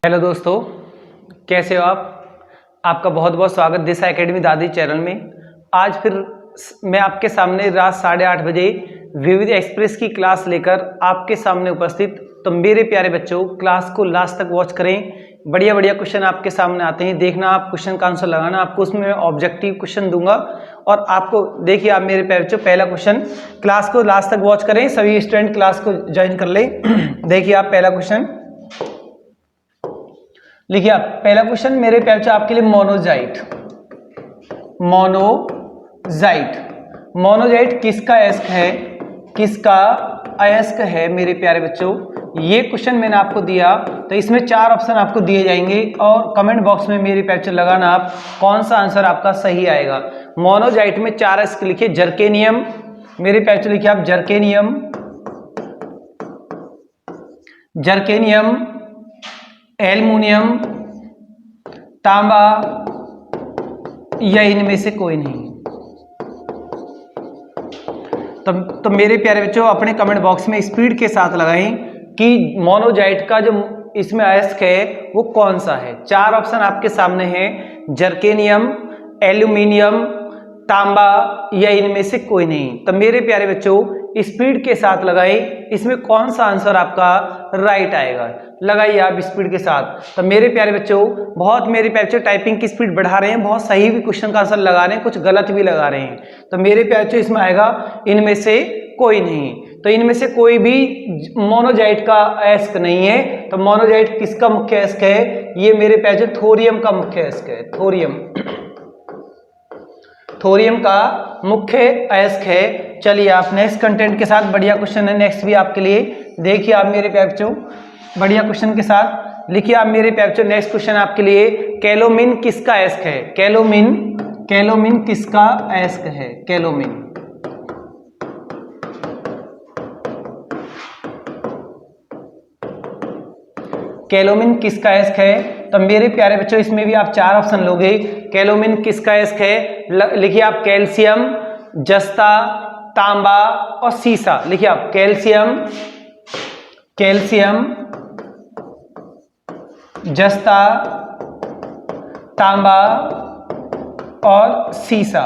Hello दोस्तों, कैसे हो आप। आपका बहुत बहुत स्वागत दिशा एकेडमी दादी चैनल में। आज फिर मैं आपके सामने रात 8:30 बजे विविध एक्सप्रेस की क्लास लेकर आपके सामने उपस्थित। तो मेरे प्यारे बच्चों, क्लास को लास्ट तक वॉच करें। बढ़िया बढ़िया क्वेश्चन आपके सामने आते हैं, देखना आप क्वेश्चन का आंसर लगाना। आपको उसमें मैं ऑब्जेक्टिव क्वेश्चन दूंगा और आपको देखिए आप मेरे प्यारे बच्चों, पहला क्वेश्चन, क्लास को लास्ट तक वॉच करें, सभी स्टूडेंट क्लास को ज्वाइन कर लें। देखिए आप पहला क्वेश्चन लिखिए। आप पहला क्वेश्चन मेरे प्यारे बच्चों आपके लिए मोनोजाइट किसका अयस्क है, किसका अयस्क है मेरे प्यारे बच्चों। ये क्वेश्चन मैंने आपको दिया, तो इसमें 4 ऑप्शन आपको दिए जाएंगे और कमेंट बॉक्स में मेरे प्यारे बच्चों लगाना आप कौन सा आंसर आपका सही आएगा। मोनोजाइट में 4 अयस्क लिखिए। जर्केनियम, मेरे प्यारे बच्चों लिखिए आप जर्केनियम, एल्युमिनियम, तांबा या इनमें से कोई नहीं। तो मेरे प्यारे बच्चों अपने कमेंट बॉक्स में स्पीड के साथ लगाएं कि मोनोजाइट का जो इसमें अयस्क है वो कौन सा है। 4 ऑप्शन आपके सामने हैं, जर्केनियम, एल्युमिनियम, तांबा या इनमें से कोई नहीं। तो मेरे प्यारे बच्चों स्पीड के साथ लगाएं, इसमें कौन सा आंसर आपका राइट आएगा। लगाइए आप स्पीड के साथ। तो मेरे प्यारे बच्चों, बहुत मेरे प्यारे बच्चों टाइपिंग की स्पीड बढ़ा रहे हैं, बहुत सही भी क्वेश्चन का आंसर लगा रहे हैं, कुछ गलत भी लगा रहे हैं। तो मेरे प्यारे बच्चों इसमें आएगा इनमें से कोई नहीं। तो इनमें से कोई भी मोनोजाइट का अयस्क नहीं है। तो मोनोजाइट किसका मुख्य अयस्क है, ये मेरे प्यारे बच्चों थोरियम का मुख्य अयस्क है। थोरियम का मुख्य अयस्क है। चलिए आप नेक्स्ट कंटेंट के साथ, बढ़िया क्वेश्चन है नेक्स्ट भी आपके लिए। देखिए आप मेरे प्यारे बच्चों बढ़िया क्वेश्चन के साथ लिखिए आप मेरे प्यारे बच्चों। नेक्स्ट क्वेश्चन आपके लिए, कैलोमिन किसका अयस्क है। कैलोमिन किसका अयस्क है। कैलोमिन किसका अयस्क है। तो मेरे प्यारे बच्चों इसमें भी आप 4 ऑप्शन लोगे। कैलोमिन किसका अयस्क है, लिखिए आप कैल्शियम, जस्ता, तांबा और सीसा। लिखिए आप कैल्शियम, जस्ता, तांबा और सीसा।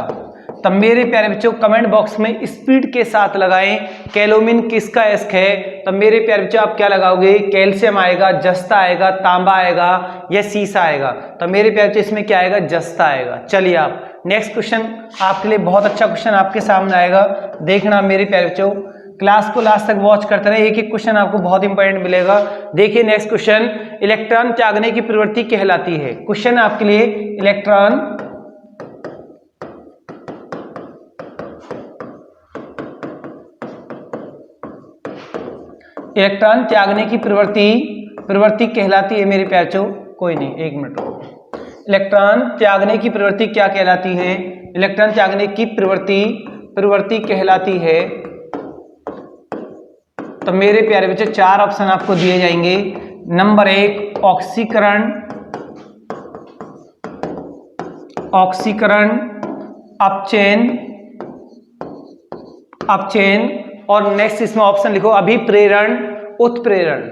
तब मेरे प्यारे बच्चों कमेंट बॉक्स में स्पीड के साथ लगाएं कैलोमिन किसका अयस्क है। तब मेरे प्यारे बच्चों आप क्या लगाओगे, कैल्शियम आएगा, जस्ता आएगा, तांबा आएगा या सीसा आएगा। तो मेरे प्यारे बच्चों इसमें क्या आएगा, जस्ता आएगा। चलिए आप नेक्स्ट क्वेश्चन आपके लिए बहुत अच्छा क्वेश्चन आपके सामने आएगा, देखना मेरे प्यारे बच्चों। क्लास को लास्ट तक वॉच करते रहे, एक एक क्वेश्चन आपको बहुत इंपॉर्टेंट मिलेगा। देखिए नेक्स्ट क्वेश्चन, इलेक्ट्रॉन त्यागने की प्रवृत्ति कहलाती है। क्वेश्चन आपके लिए, इलेक्ट्रॉन त्यागने की प्रवृत्ति कहलाती है मेरे प्यारे बच्चों। कोई नहीं, एक मिनट रुको। इलेक्ट्रॉन त्यागने की प्रवृत्ति क्या कहलाती है। इलेक्ट्रॉन त्यागने की प्रवृत्ति कहलाती है। तो मेरे प्यारे बच्चे 4 ऑप्शन आपको दिए जाएंगे। नंबर 1 ऑक्सीकरण, अपचयन और नेक्स्ट इसमें ऑप्शन लिखो अभिप्रेरण, उत्प्रेरण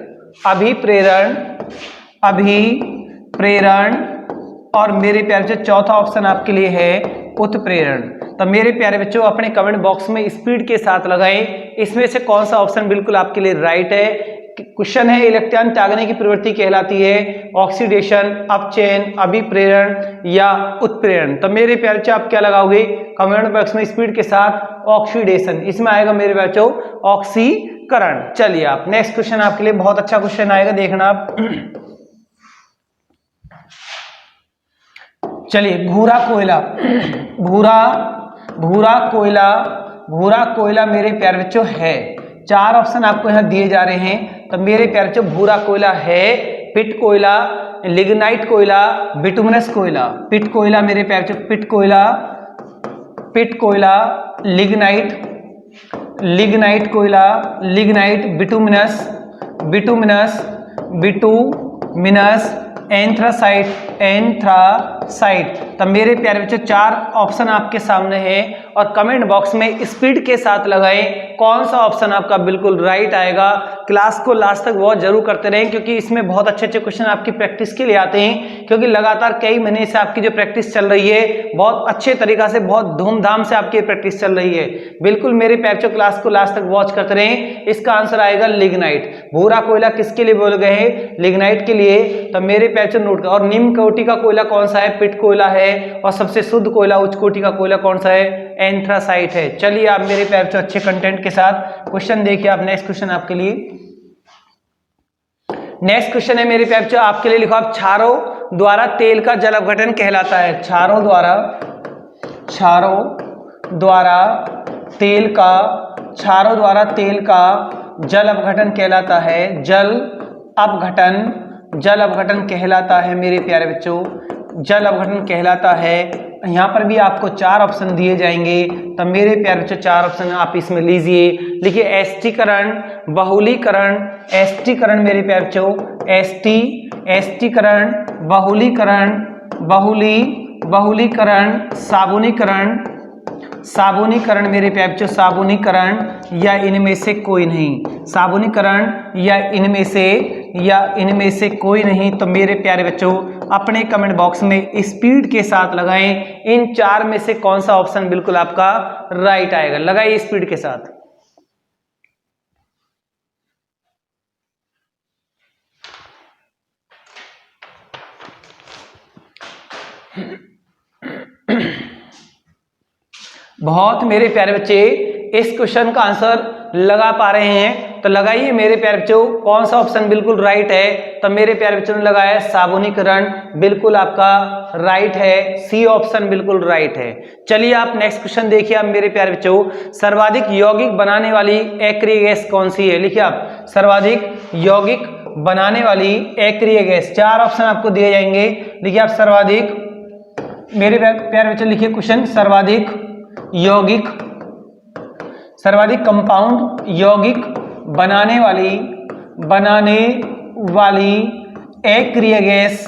और मेरे प्यारे बच्चों चौथा ऑप्शन आपके लिए है उत्प्रेरण। तो मेरे प्यारे बच्चों अपने कमेंट बॉक्स में स्पीड के साथ लगाएं, इसमें से कौन सा ऑप्शन बिल्कुल आपके लिए राइट है। क्वेश्चन है इलेक्ट्रॉन त्यागने की प्रवृत्ति कहलाती है ऑक्सीडेशन, अपचयन, अभिप्रेरण या उत्प्रेरण। तो मेरे प्यारे बच्चों आप क्या लगाओगे कमेंट बॉक्स में स्पीड के साथ, ऑक्सीडेशन। इसमें आएगा मेरे बच्चों ऑक्सीकरण। चलिए आप नेक्स्ट क्वेश्चन आपके लिए बहुत अच्छा क्वेश्चन आएगा, देखना आप। चलिए भूरा कोयला मेरे प्यारे बच्चों है। 4 ऑप्शन आपको यहाँ दिए जा रहे हैं। तो मेरे प्यारे बच्चों भूरा कोयला है पिट कोयला, लिग्नाइट कोयला, बिटुमिनस कोयला। पिट कोयला मेरे प्यारे बच्चों, पिट कोयला, लिग्नाइट कोयला, बिटुमिनस, एंथ्रासाइट। तब मेरे प्यारे बच्चों 4 ऑप्शन आपके सामने हैं और कमेंट बॉक्स में स्पीड के साथ लगाएं कौन सा ऑप्शन आपका बिल्कुल राइट आएगा। क्लास को लास्ट तक वॉच जरूर करते रहें, क्योंकि इसमें बहुत अच्छे अच्छे क्वेश्चन आपकी प्रैक्टिस के लिए आते हैं, क्योंकि लगातार कई महीने से आपकी जो प्रैक्टिस चल रही है बहुत अच्छे तरीका से, बहुत धूमधाम से आपकी प्रैक्टिस चल रही है। बिल्कुल मेरे प्यारे बच्चों क्लास को लास्ट तक वॉच करते रहें। इसका आंसर आएगा लिग्नाइट। भूरा कोयला किसके लिए बोले गए हैं? लिग्नाइट के लिए। तो मेरे प्यारे बच्चों नोट कर। और निम्न कोटि का कोयला कौन सा है? पिट कोयला है। और सबसे शुद्ध कोयला उच्च कोटि का कोयला कौन सा है? एंथ्रासाइट है। चलिए आप मेरे प्यारे बच्चों अच्छे कंटेंट के साथ क्वेश्चन देखिए। आप नेक्स्ट क्वेश्चन आपके लिए, नेक्स्ट क्वेश्चन है मेरे प्यारे बच्चों आपके लिए, लिखो आप क्षारों द्वारा तेल का जल अपघटन कहलाता है। क्षारों द्वारा तेल का जल अपघटन कहलाता है। जल अपघटन कहलाता है मेरे प्यारे बच्चों, जल अपघटन कहलाता है। यहाँ पर भी आपको 4 ऑप्शन दिए जाएंगे। तो मेरे प्यारे बच्चों 4 ऑप्शन आप इसमें लीजिए। लिखिए एस्टीकरण, बहुलीकरण, एस्टीकरण मेरे प्यारे बच्चों, एस्टीकरण, बहुलीकरण, साबुनीकरण मेरे प्यारे बच्चों, साबुनीकरण, या इनमें से कोई नहीं। साबुनीकरण या इनमें से कोई नहीं। तो मेरे प्यारे बच्चों अपने कमेंट बॉक्स में स्पीड के साथ लगाएं इन 4 में से कौन सा ऑप्शन बिल्कुल आपका राइट आएगा। लगाइए स्पीड के साथ। बहुत मेरे प्यारे बच्चे इस क्वेश्चन का आंसर लगा पा रहे हैं, तो लगाइए मेरे प्यारे बच्चों कौन सा ऑप्शन बिल्कुल राइट है। तो मेरे प्यारे बच्चों ने लगाया साबुनीकरण, बिल्कुल आपका राइट है। सी ऑप्शन बिल्कुल राइट है। चलिए आप नेक्स्ट क्वेश्चन देखिए। आप मेरे प्यारे बच्चों सर्वाधिक यौगिक बनाने वाली एक्रिय गैस कौन सी है? लिखिए आप सर्वाधिक यौगिक बनाने वाली एक्रिय गैस। 4 ऑप्शन आपको दिए जाएंगे। लिखिए आप सर्वाधिक, मेरे प्यारे बच्चों लिखिए क्वेश्चन, सर्वाधिक कंपाउंड यौगिक बनाने वाली एक्रिय गैस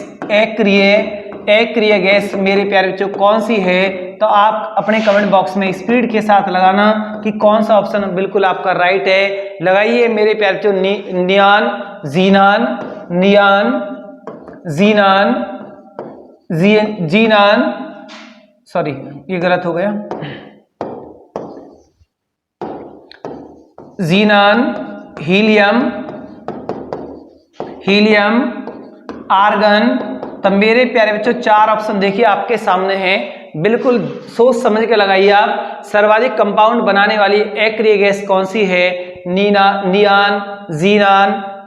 मेरे प्यारे बच्चों कौन सी है? तो आप अपने कमेंट बॉक्स में स्पीड के साथ लगाना कि कौन सा ऑप्शन बिल्कुल आपका राइट है। लगाइए मेरे प्यारे बच्चों नियान, जीनान, सॉरी ये गलत हो गया, जीनान, हीलियम, आर्गन। तो मेरे प्यारे बच्चों 4 ऑप्शन देखिए आपके सामने हैं, बिल्कुल सोच समझ के लगाइए आप। सर्वाधिक कंपाउंड बनाने वाली एक्रिय गैस कौन सी है?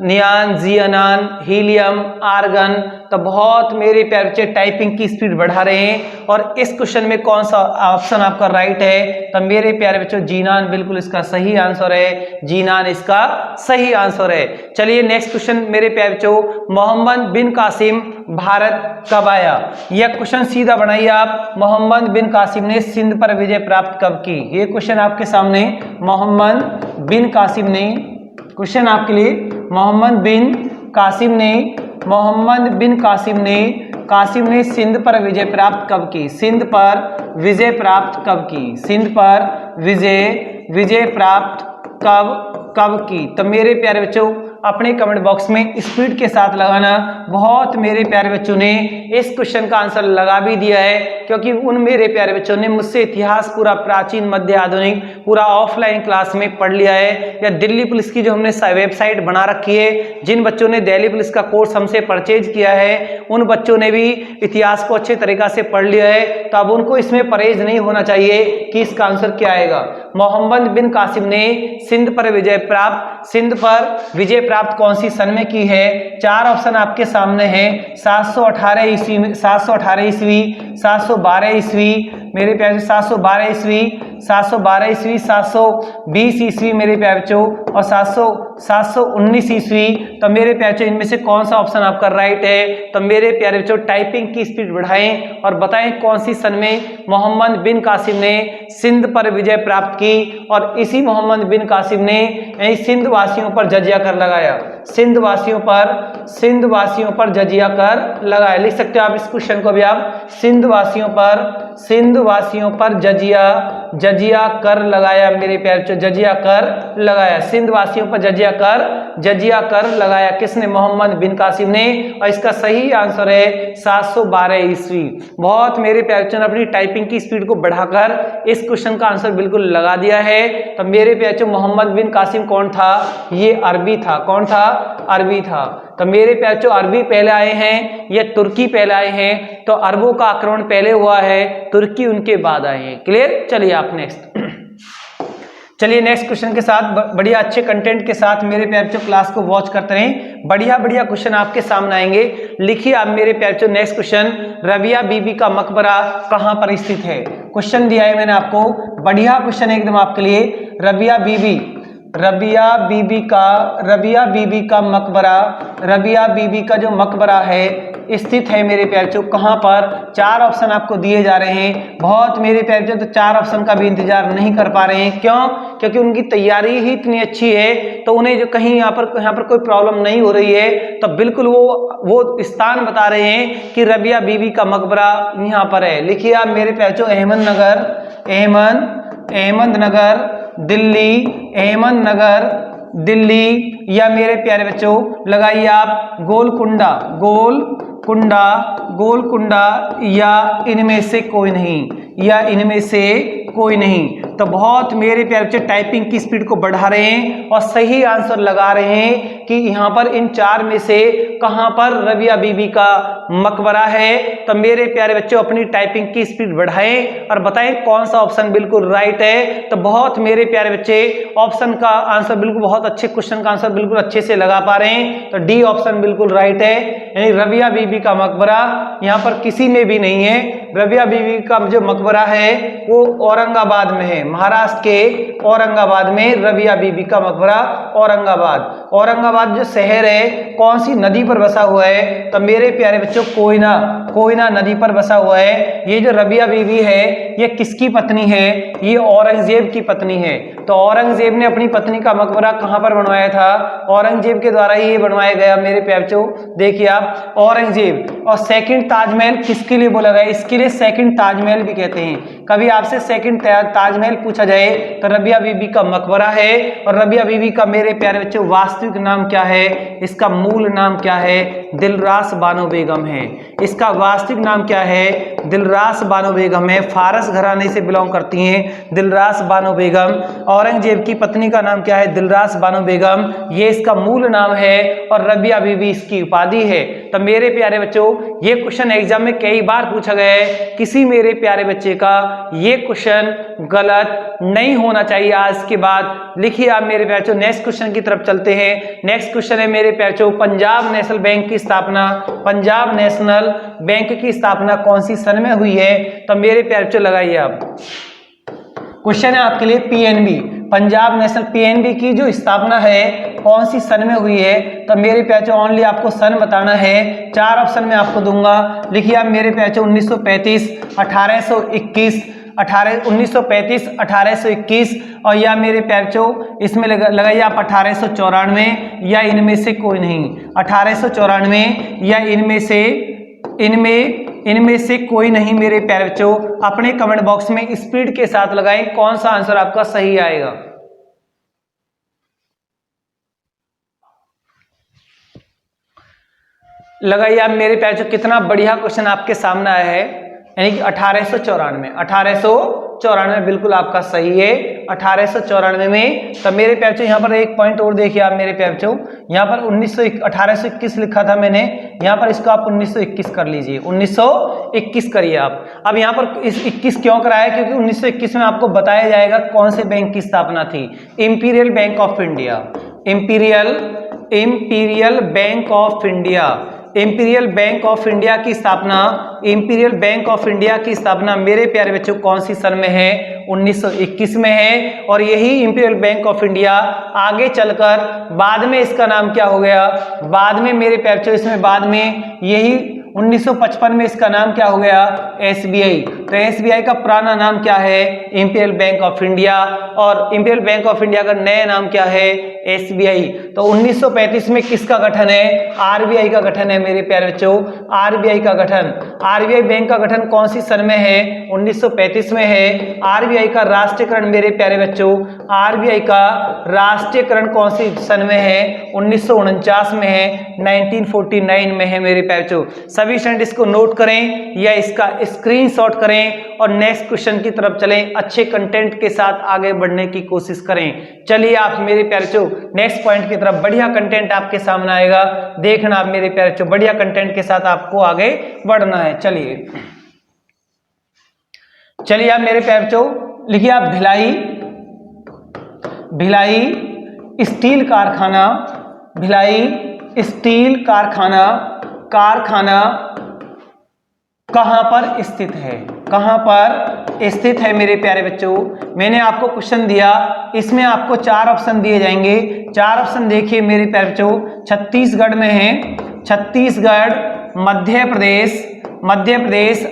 नियान, जियानान, हीलियम, आर्गन। तो बहुत मेरे प्यारे बच्चे टाइपिंग की स्पीड बढ़ा रहे हैं। और इस क्वेश्चन में कौन सा ऑप्शन आपका राइट है? तो मेरे प्यारे बच्चों जीनान बिल्कुल इसका सही आंसर है। जीनान इसका सही आंसर है। चलिए नेक्स्ट क्वेश्चन मेरे प्यारे बच्चों, मोहम्मद बिन कासिम भारत कब आया? यह क्वेश्चन सीधा बनाइए आप। मोहम्मद बिन कासिम ने सिंध पर विजय प्राप्त कब की? ये क्वेश्चन आपके सामने। मोहम्मद बिन कासिम ने, क्वेश्चन आपके लिए, मोहम्मद बिन कासिम ने सिंध पर विजय प्राप्त कब की? सिंध पर विजय प्राप्त कब की? सिंध पर विजय प्राप्त कब की? तो मेरे प्यारे बच्चों अपने कमेंट बॉक्स में स्पीड के साथ लगाना। बहुत मेरे प्यारे बच्चों ने इस क्वेश्चन का आंसर लगा भी दिया है, क्योंकि उन मेरे प्यारे बच्चों ने मुझसे इतिहास पूरा प्राचीन मध्य आधुनिक पूरा ऑफलाइन क्लास में पढ़ लिया है। या दिल्ली पुलिस की जो हमने वेबसाइट बना रखी है, जिन बच्चों ने दिल्ली पुलिस का कोर्स हमसे परचेज किया है, उन बच्चों ने भी इतिहास को अच्छे तरीका से पढ़ लिया है। तो अब उनको इसमें परहेज नहीं होना चाहिए कि इसका आंसर क्या आएगा। मोहम्मद बिन कासिम ने सिंध पर विजय प्राप्त कौन सी सन में की है? 4 ऑप्शन आपके सामने हैं। 718 ईस्वी, 718 ईस्वी, 712 ईस्वी मेरे प्यारे, 712 ईस्वी, 712 ईस्वी, 720 ईस्वी मेरे प्यारे बच्चों, और 719 ईस्वी। तो मेरे प्यारे बच्चों इनमें से कौन सा ऑप्शन आपका राइट है? तो मेरे प्यारे बच्चों टाइपिंग की स्पीड बढ़ाएं और बताएं कौन सी सन में मोहम्मद बिन कासिम ने सिंध पर विजय प्राप्त की। और इसी मोहम्मद बिन कासिम ने सिंध वासियों पर जजिया कर लगाया। सिंध वासियों पर जजिया कर लगाया। लिख सकते हो आप इस क्वेश्चन को भी आप, सिंध वासियों पर सिंध वासियों पर जजिया कर लगाया मेरे प्यारे बच्चों, जजिया कर लगाया। सिंध वासियों पर जजिया कर लगाया किसने? मोहम्मद बिन कासिम ने। और इसका सही आंसर है 712 ईस्वी। बहुत मेरे प्यारे बच्चों ने अपनी टाइपिंग की स्पीड को बढ़ाकर इस क्वेश्चन का आंसर बिल्कुल लगा दिया है। तो मेरे प्यारे बच्चों मोहम्मद बिन कासिम कौन था? ये अरबी था। कौन था? अरबी था। तो मेरे प्यारे बच्चों अरबी पहले आए हैं या तुर्की पहले आए हैं? तो अरबों का आक्रमण पहले हुआ है, तुर्की उनके बाद आए हैं। क्लियर? चलिए आप नेक्स्ट चलिए नेक्स्ट क्वेश्चन के साथ बढ़िया अच्छे कंटेंट के साथ मेरे प्यारे बच्चों क्लास को वॉच करते रहें। बढ़िया बढ़िया क्वेश्चन आपके सामने आएंगे। लिखिए आप मेरे प्यारे बच्चों नेक्स्ट क्वेश्चन, रबिया बीबी का मकबरा कहां पर स्थित है? क्वेश्चन दिया है मैंने आपको, बढ़िया क्वेश्चन एकदम आपके लिए। रबिया बीबी का मकबरा, रबिया बीबी का जो मकबरा है स्थित है मेरे प्यारे बच्चों कहां पर? 4 ऑप्शन आपको दिए जा रहे हैं। बहुत मेरे प्यारे बच्चों तो 4 ऑप्शन का भी इंतजार नहीं कर पा रहे हैं। क्यों? क्योंकि उनकी तैयारी ही इतनी अच्छी है, तो उन्हें जो कहीं यहाँ पर कोई प्रॉब्लम नहीं हो रही है, तो बिल्कुल वो स्थान बता रहे हैं कि रबिया बीबी का मकबरा यहाँ पर है। लिखिए आप मेरे प्यारे बच्चों अहमदनगर दिल्ली, या मेरे प्यारे बच्चों लगाइए आप गोलकुंडा, या इनमें से कोई नहीं, तो बहुत मेरे प्यारे बच्चे टाइपिंग की स्पीड को बढ़ा रहे हैं और सही आंसर लगा रहे हैं कि यहाँ पर इन 4 में से कहां पर रबिया बीबी का मकबरा है। तो मेरे प्यारे बच्चों अपनी टाइपिंग की स्पीड बढ़ाएं और बताएं कौन सा ऑप्शन बिल्कुल राइट है। तो बहुत मेरे प्यारे बच्चे ऑप्शन का आंसर बिल्कुल, बहुत अच्छे क्वेश्चन का आंसर बिल्कुल अच्छे से लगा पा रहे हैं। तो डी ऑप्शन बिल्कुल राइट है, यानी रबिया बीबी का मकबरा यहाँ पर किसी में भी नहीं है। रबिया बीबी का जो मकबरा है वो औरंगाबाद में है, महाराष्ट्र के औरंगाबाद में रबिया बीबी का मकबरा। औरंगाबाद जो शहर है कौन सी नदी पर बसा हुआ है? तो मेरे प्यारे बच्चों कोयना नदी पर बसा हुआ है। ये जो रबिया बीबी है ये किसकी पत्नी है? ये औरंगजेब की पत्नी है। तो औरंगजेब ने अपनी पत्नी का मकबरा कहां पर बनवाया था? औरंगजेब के द्वारा ही ये बनवाया गया मेरे प्यारे बच्चों। देखिए आप औरंगजेब। और सेकंड ताजमहल किसके लिए बोला गया? इसके लिए सेकंड ताजमहल भी कहते हैं। कभी आपसे सेकंड ताजमहल पूछा जाए तो रबिया बीबी का मकबरा है। और रबिया बीबी का मेरे प्यारे बच्चों वास्तविक नाम क्या है? इसका मूल नाम क्या है? दिलरास बानो बेगम है। इसका वास्तविक नाम क्या है? दिलरास बानो बेगम है। फारस घराने से बिलोंग करती हैं दिलरास बानो बेगम। औरंगजेब की पत्नी का नाम क्या है? दिलरास बानो बेगम, ये इसका मूल नाम है। और रबिया बीबी इसकी उपाधि है। तो मेरे प्यारे बच्चों ये क्वेश्चन एग्जाम में कई बार पूछा गया है, किसी मेरे प्यारे बच्चे का ये क्वेश्चन गलत नहीं होना चाहिए आज के बाद। लिखिए आप मेरे प्यारे बच्चों नेक्स्ट क्वेश्चन की तरफ चलते हैं। नेक्स्ट क्वेश्चन है मेरे प्यारे बच्चों, पंजाब नेशनल बैंक की स्थापना कौन सी सन में हुई है? तो मेरे प्यारे बच्चों लगाइए आप, क्वेश्चन है आपके लिए पीएनबी, पंजाब नेशनल पीएनबी की जो स्थापना है कौन सी सन में हुई है? तो मेरे प्यारे बच्चों ओनली आपको सन बताना है। 4 ऑप्शन में आपको दूंगा। लिखिए आप मेरे प्यारे बच्चों 1935, 1821, 1935, 1821, और या मेरे प्यारे बच्चों इसमें लगाइए आप 1894, या इनमें से कोई नहीं। 1894 या इनमें से कोई नहीं मेरे प्यारे बच्चों। अपने कमेंट बॉक्स में स्पीड के साथ लगाएं कौन सा आंसर आपका सही आएगा। लगाइए आप मेरे प्यारे बच्चों, कितना बढ़िया क्वेश्चन आपके सामने आया है, यानी कि 1894 बिल्कुल आपका सही है। 1894 में। तो मेरे प्यारे बच्चों यहाँ पर एक पॉइंट और देखिए आप मेरे प्यारे बच्चों, यहाँ पर 1821 लिखा था मैंने, यहाँ पर इसको आप 1921 कर लीजिए। 1921 करिए आप। अब यहाँ पर इस 21 क्यों कराया? क्योंकि 1921 में आपको बताया जाएगा कौन से बैंक की स्थापना थी। Imperial bank of India, imperial bank of India, imperial bank of India की स्थापना, इंपीरियल बैंक ऑफ इंडिया की स्थापना मेरे प्यारे बच्चों कौन सी सन में है? 1921 में है। और यही इंपीरियल बैंक ऑफ इंडिया आगे चलकर बाद में इसका नाम क्या हो गया? बाद में मेरे प्यारे बच्चों इसमें बाद में यही 1955 में इसका नाम क्या हो गया? एसबीआई। तो एसबीआई का पुराना नाम क्या है? Imperial bank of India. और इंपीरियल बैंक ऑफ इंडिया का नया नाम क्या है? एसबीआई। तो 1935 में किसका गठन है? आरबीआई का गठन है मेरे प्यारे बच्चों, आरबीआई का गठन। आरबीआई बैंक का गठन कौन सी सन में है? 1935 में है। आरबीआई का राष्ट्रीयकरण मेरे प्यारे बच्चों, आरबीआई का राष्ट्रीयकरण कौन सी सन में है? 1949 में है, 1949 में है मेरे प्यारे बच्चों। सभी स्टूडेंट इसको नोट करें या इसका स्क्रीनशॉट करें और नेक्स्ट क्वेश्चन की तरफ चलें। अच्छे कंटेंट के साथ आगे बढ़ने की कोशिश करें। चलिए आप मेरे प्यारे बच्चों नेक्स्ट पॉइंट की तरफ, बढ़िया कंटेंट आपके सामने आएगा, देखना आप मेरे प्यारे बच्चों, बढ़िया कंटेंट के साथ आपको आगे बढ़ना है। चलिए आप मेरे प्यारे बच्चों लिखिए आप भिलाई स्टील कारखाना, भिलाई स्टील कारखाना कहां पर स्थित है? कहां पर स्थित है मेरे प्यारे बच्चों? मैंने आपको क्वेश्चन दिया, इसमें आपको 4 ऑप्शन दिए जाएंगे। 4 ऑप्शन देखिए मेरे प्यारे बच्चों, छत्तीसगढ़ में है, छत्तीसगढ़, मध्य प्रदेश,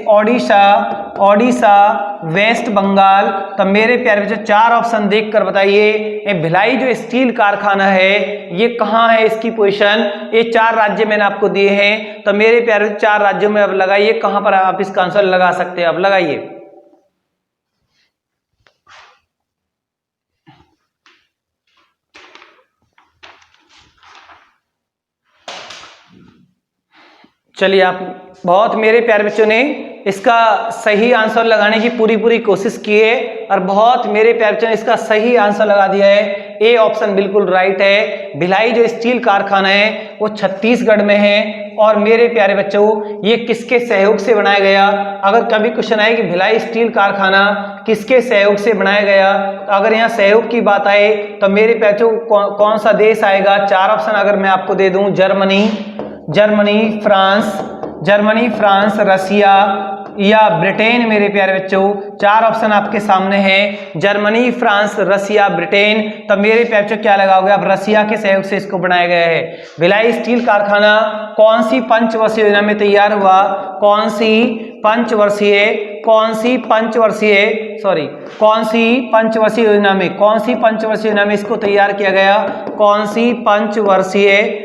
ओडिशा, वेस्ट बंगाल। तो मेरे प्यारे बच्चों 4 ऑप्शन देखकर बताइए ये भिलाई जो स्टील कारखाना है ये कहाँ है, इसकी पोजीशन। ये 4 राज्य मैंने आपको दिए हैं, तो मेरे प्यारे 4 राज्यों में अब लगाइए कहां पर आप इसका आंसर लगा सकते हैं। अब लगाइए। चलिए आप बहुत मेरे प्यारे बच्चों ने इसका सही आंसर लगाने की पूरी कोशिश की है और बहुत मेरे प्यारे बच्चों ने इसका सही आंसर लगा दिया है। ए ऑप्शन बिल्कुल राइट है। भिलाई जो स्टील कारखाना है वो छत्तीसगढ़ में है। और मेरे प्यारे बच्चों ये किसके सहयोग से बनाया गया? अगर कभी क्वेश्चन आए कि भिलाई स्टील कारखाना किसके सहयोग से बनाया गया, तो अगर यहाँ सहयोग की बात आए तो मेरे प्यारे बच्चों कौन सा देश आएगा? 4 ऑप्शन अगर मैं आपको दे दूं, जर्मनी, फ्रांस, रसिया या ब्रिटेन। मेरे प्यारे बच्चों 4 ऑप्शन आपके सामने हैं, जर्मनी, फ्रांस, रसिया, ब्रिटेन। तो मेरे प्यारे बच्चों क्या लगाओगे आप? रसिया के सहयोग से इसको बनाया गया है। भिलाई स्टील कारखाना कौन सी पंचवर्षीय योजना में तैयार हुआ? कौन सी पंचवर्षीय योजना में इसको तैयार किया गया? कौन सी पंचवर्षीय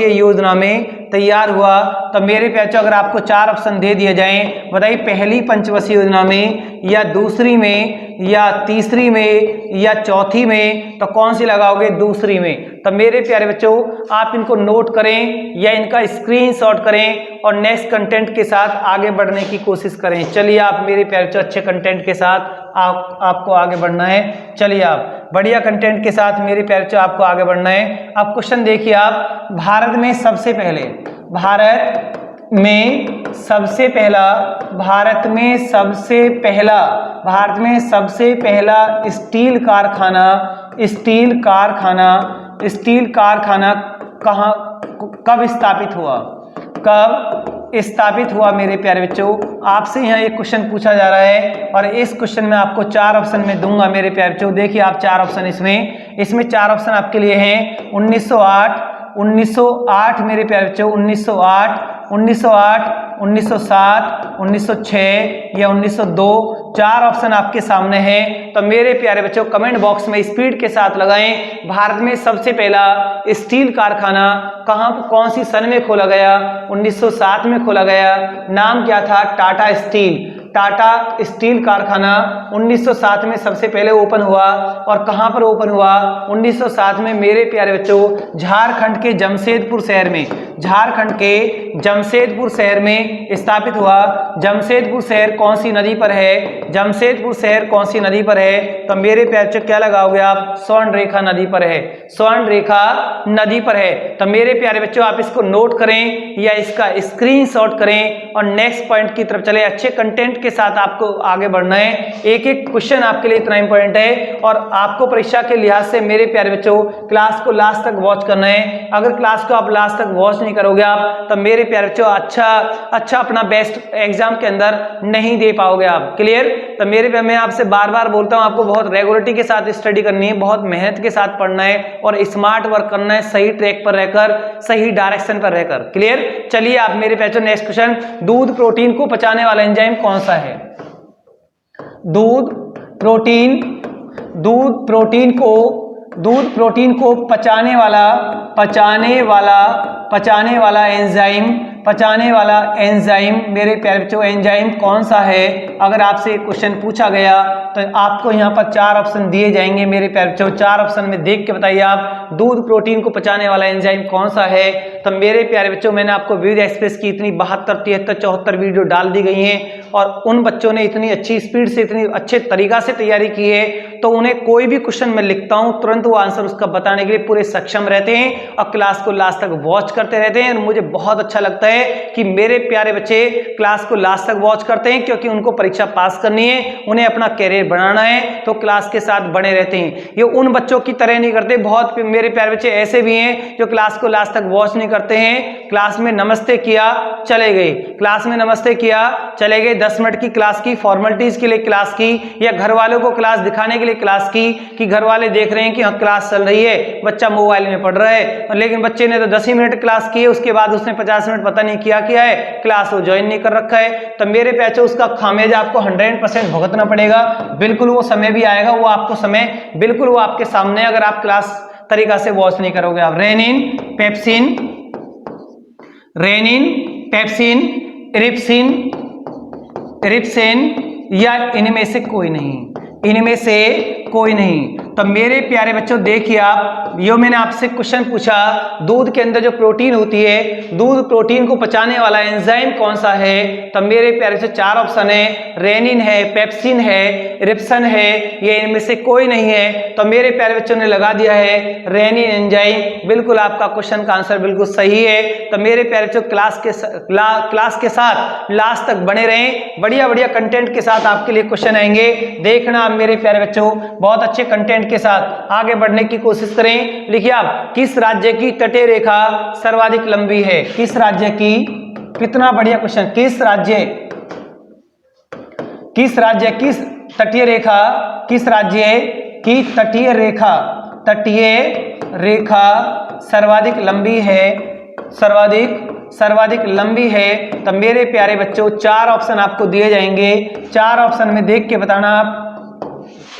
योजना में तैयार हुआ? तो मेरे प्यारे अगर आपको 4 ऑप्शन दे दिए जाएं, बताइए पहली पंचवर्षीय योजना में या दूसरी में या तीसरी में या चौथी में, तो कौन सी लगाओगे? दूसरी में। तो मेरे प्यारे बच्चों आप इनको नोट करें या इनका स्क्रीनशॉट करें और नेक्स्ट कंटेंट के साथ आगे बढ़ने की कोशिश करें। चलिए आप मेरे प्यारे बच्चों अच्छे कंटेंट के साथ आपको आगे बढ़ना है। चलिए आप बढ़िया कंटेंट के साथ मेरे प्यारे बच्चों आपको आगे बढ़ना है। अब क्वेश्चन देखिए आप, भारत में सबसे पहला स्टील कारखाना कब स्थापित हुआ मेरे प्यारे बच्चों? आपसे यहाँ एक क्वेश्चन पूछा जा रहा है और इस क्वेश्चन में आपको 4 ऑप्शन में दूंगा मेरे प्यारे बच्चों। देखिए आप 4 ऑप्शन इसमें 4 ऑप्शन आपके लिए हैं। 1908 मेरे प्यारे बच्चों, 1908, 1907, 1906 या 1902। 4 ऑप्शन आपके सामने हैं। तो मेरे प्यारे बच्चों कमेंट बॉक्स में स्पीड के साथ लगाएं, भारत में सबसे पहला स्टील कारखाना कौन सी सन में खोला गया? 1907 में खोला गया। नाम क्या था? टाटा स्टील कारखाना 1907 में सबसे पहले ओपन हुआ। और कहां पर ओपन हुआ? 1907 में मेरे प्यारे बच्चों झारखंड के जमशेदपुर शहर में स्थापित हुआ। जमशेदपुर शहर कौन सी नदी पर है? तो मेरे प्यारे बच्चों क्या लगाओगे आप? स्वर्णरेखा नदी पर है। तो मेरे प्यारे बच्चों आप इसको नोट करें या इसका स्क्रीनशॉट करें और नेक्स्ट पॉइंट की तरफ चले। अच्छे कंटेंट के साथ आपको आगे बढ़ना है। एक क्वेश्चन आपके लिए इतना इंपॉर्टेंट है और आपको परीक्षा के लिहाज से मेरे प्यारे बच्चों क्लास को लास्ट तक वॉच करना है। अगर क्लास को आप लास्ट तक वॉच नहीं करोगे आप, तो मेरे प्यारे बच्चों अच्छा अपना बेस्ट एग्जाम के अंदर नहीं दे पाओगे आप। क्लियर? तो मैं आपसे बार बोलता हूं, आपको बहुत रेगुलरिटी के साथ स्टडी करनी है, बहुत मेहनत के साथ पढ़ना है और स्मार्ट वर्क करना है, सही ट्रैक पर रहकर, सही डायरेक्शन पर रहकर। क्लियर? चलिए आप मेरे प्यारे नेक्स्ट क्वेश्चन, दूध प्रोटीन को पचाने वाला एंजाइम कौन सा है? दूध प्रोटीन को पचाने वाला एंजाइम मेरे प्यारे बच्चों एंजाइम कौन सा है। अगर आपसे क्वेश्चन पूछा गया तो आपको यहाँ पर 4 ऑप्शन दिए जाएंगे मेरे प्यारे बच्चों। 4 ऑप्शन में देख के बताइए आप दूध प्रोटीन को पचाने वाला एंजाइम कौन सा है। तो मेरे प्यारे बच्चों मैंने आपको वीडियो एक्सप्रेस की इतनी 72, 73, 74 वीडियो डाल दी गई हैं और उन बच्चों ने इतनी अच्छी स्पीड से इतनी अच्छे तरीका से तैयारी की है तो उन्हें कोई भी क्वेश्चन मैं लिखता हूं तुरंत वो आंसर उसका बताने के लिए पूरे सक्षम रहते हैं और क्लास को लास्ट तक वॉच करते रहते हैं। और मुझे बहुत अच्छा लगता है कि मेरे प्यारे बच्चे क्लास को लास्ट तक वॉच करते हैं क्योंकि उनको परीक्षा पास करनी है, उन्हें अपना कैरियर बनाना है तो क्लास के साथ बने रहते हैं। ये उन बच्चों की तरह नहीं करते, बहुत मेरे प्यारे बच्चे ऐसे भी हैं जो क्लास को लास्ट तक वॉच नहीं करते हैं। क्लास में नमस्ते किया चले गए, क्लास में नमस्ते किया चले गए, 10 मिनट की क्लास की फॉर्मेलिटीज के लिए क्लास की या घर वालों को क्लास दिखाने के लिए क्लास की कि घर वाले देख रहे हैं कि हाँ क्लास चल रही है, बच्चा मोबाइल में पढ़ रहा है। लेकिन बच्चे ने तो 10 ही मिनट क्लास की है, उसके बाद उसने 50 मिनट पता नहीं किया है, क्लास वो ज्वाइन नहीं कर रखा है। तो मेरे पैसे उसका खामियाजा आपको 100% भुगतना पड़ेगा। बिल्कुल वो समय भी आएगा, वो आपको समय बिल्कुल वो आपके सामने अगर आप क्लास तरीका से वॉच नहीं करोगे। आप रेनिन, पेप्सिन, इरिप्सिन या इनमें से कोई नहीं, तो मेरे प्यारे बच्चों देखिए आप, यो मैंने आपसे क्वेश्चन पूछा दूध के अंदर जो प्रोटीन होती है, दूध प्रोटीन को पचाने वाला एंजाइम कौन सा है। तो मेरे प्यारे से 4 ऑप्शन है, रेनिन है, पेप्सिन है, इरिप्सिन है, ये इनमें से कोई नहीं है। तो मेरे प्यारे बच्चों ने लगा दिया है रेनिन एंजाइम। बिल्कुल आपका क्वेश्चन का आंसर बिल्कुल सही है। तो मेरे प्यारे बच्चों क्लास के साथ लास्ट तक बने रहें, बढ़िया बढ़िया कंटेंट के साथ आपके लिए क्वेश्चन आएंगे। देखना आप मेरे प्यारे बच्चों बहुत अच्छे कंटेंट के साथ आगे बढ़ने की कोशिश करें। लिखिए आप, किस राज्य की तटीय रेखा सर्वाधिक लंबी है। किस राज्य की, कितना बढ़िया क्वेश्चन, किस राज्य की तटीय रेखा सर्वाधिक लंबी है। तो मेरे प्यारे बच्चों 4 ऑप्शन आपको दिए जाएंगे, 4 ऑप्शन में देख के बताना आप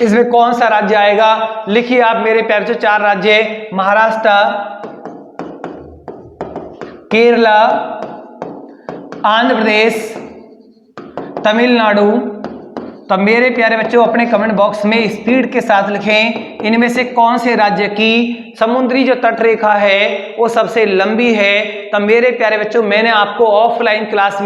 इसमें कौन सा राज्य आएगा। लिखिए आप मेरे प्यारे बच्चों 4 राज्य, महाराष्ट्र, केरला, आंध्र प्रदेश, तमिलनाडु। तो मेरे प्यारे बच्चों अपने कमेंट बॉक्स में स्पीड के साथ लिखें इनमें से कौन से राज्य की समुद्री जो तट रेखा है वो सबसे लंबी है। तो मेरे प्यारे बच्चों मैंने आपको ऑफलाइन क्लास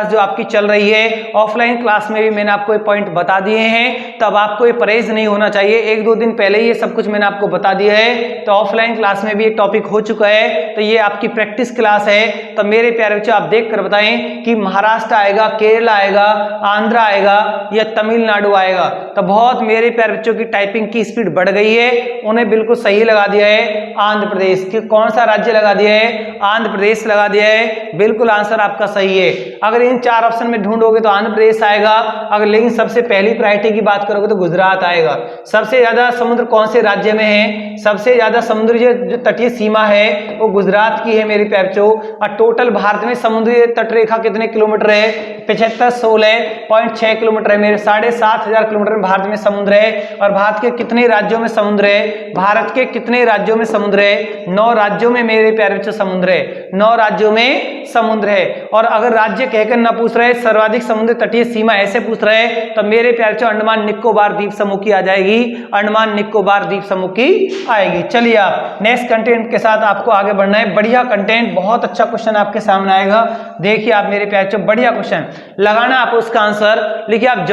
जो आपकी चल रही है, ऑफलाइन क्लास में भी मैंने आपको ये पॉइंट बता दिए हैं। तब आपको ये परहेज नहीं होना चाहिए, 1-2 दिन पहले ही ये सब कुछ मैंने आपको बता दिया है। तो ऑफलाइन क्लास में भी ये टॉपिक हो चुका है, तो ये आपकी प्रैक्टिस क्लास है। तो मेरे प्यारे बच्चों आप देख कर बताएं कि महाराष्ट्र आएगा, केरला आएगा, आंध्र आएगा या तमिलनाडु आएगा। तो बहुत मेरे प्यारे बच्चों की टाइपिंग की स्पीड बढ़ गई है, उन्हें बिल्कुल सही लगा दिया है आंध्र प्रदेश। कौन सा राज्य लगा दिया है, आंध्र प्रदेश लगा दिया है। बिल्कुल आंसर आपका सही है। अगर इन 4 ऑप्शन में ढूंढोगे तो आंध्र प्रदेश आएगा, अगर लेकिन सबसे पहली प्रायोरिटी की बात करोगे तो गुजरात आएगा। सबसे ज्यादा समुद्र कौन से राज्य में है, सबसे ज्यादा समुद्री जो तटीय सीमा है वो गुजरात की है मेरे प्यारे बच्चों। और टोटल भारत में समुद्री तट रेखा कितने किलोमीटर है, 7516.6 किलोमीटर है। मेरे 7500 किलोमीटर में भारत में समुद्र है। और भारत के कितने राज्यों में समुद्र है, भारत के कितने राज्यों में समुद्र है, 9 राज्यों में मेरे प्यारे बच्चों समुद्र है, 9 राज्यों में समुद्र है। और अगर राज्य कहकर ना पूछ रहे सर्वाधिक समुद्र तटीय सीमा ऐसे पूछ रहे तो मेरे प्यारे बच्चों अंडमान निकोबार द्वीप समूह की आ जाएगी, अंडमान निकोबार द्वीप समूह की आएगी। चलिए आप नेक्स्ट कंटेंट के साथ आपको आगे बढ़ना है। बढ़िया कंटेंट, बहुत अच्छा क्वेश्चन आपके सामने आएगा। देखिए आप मेरे प्यारे बच्चों बढ़िया क्वेश्चन लगाना आप उसका आंसर। लिखिए आप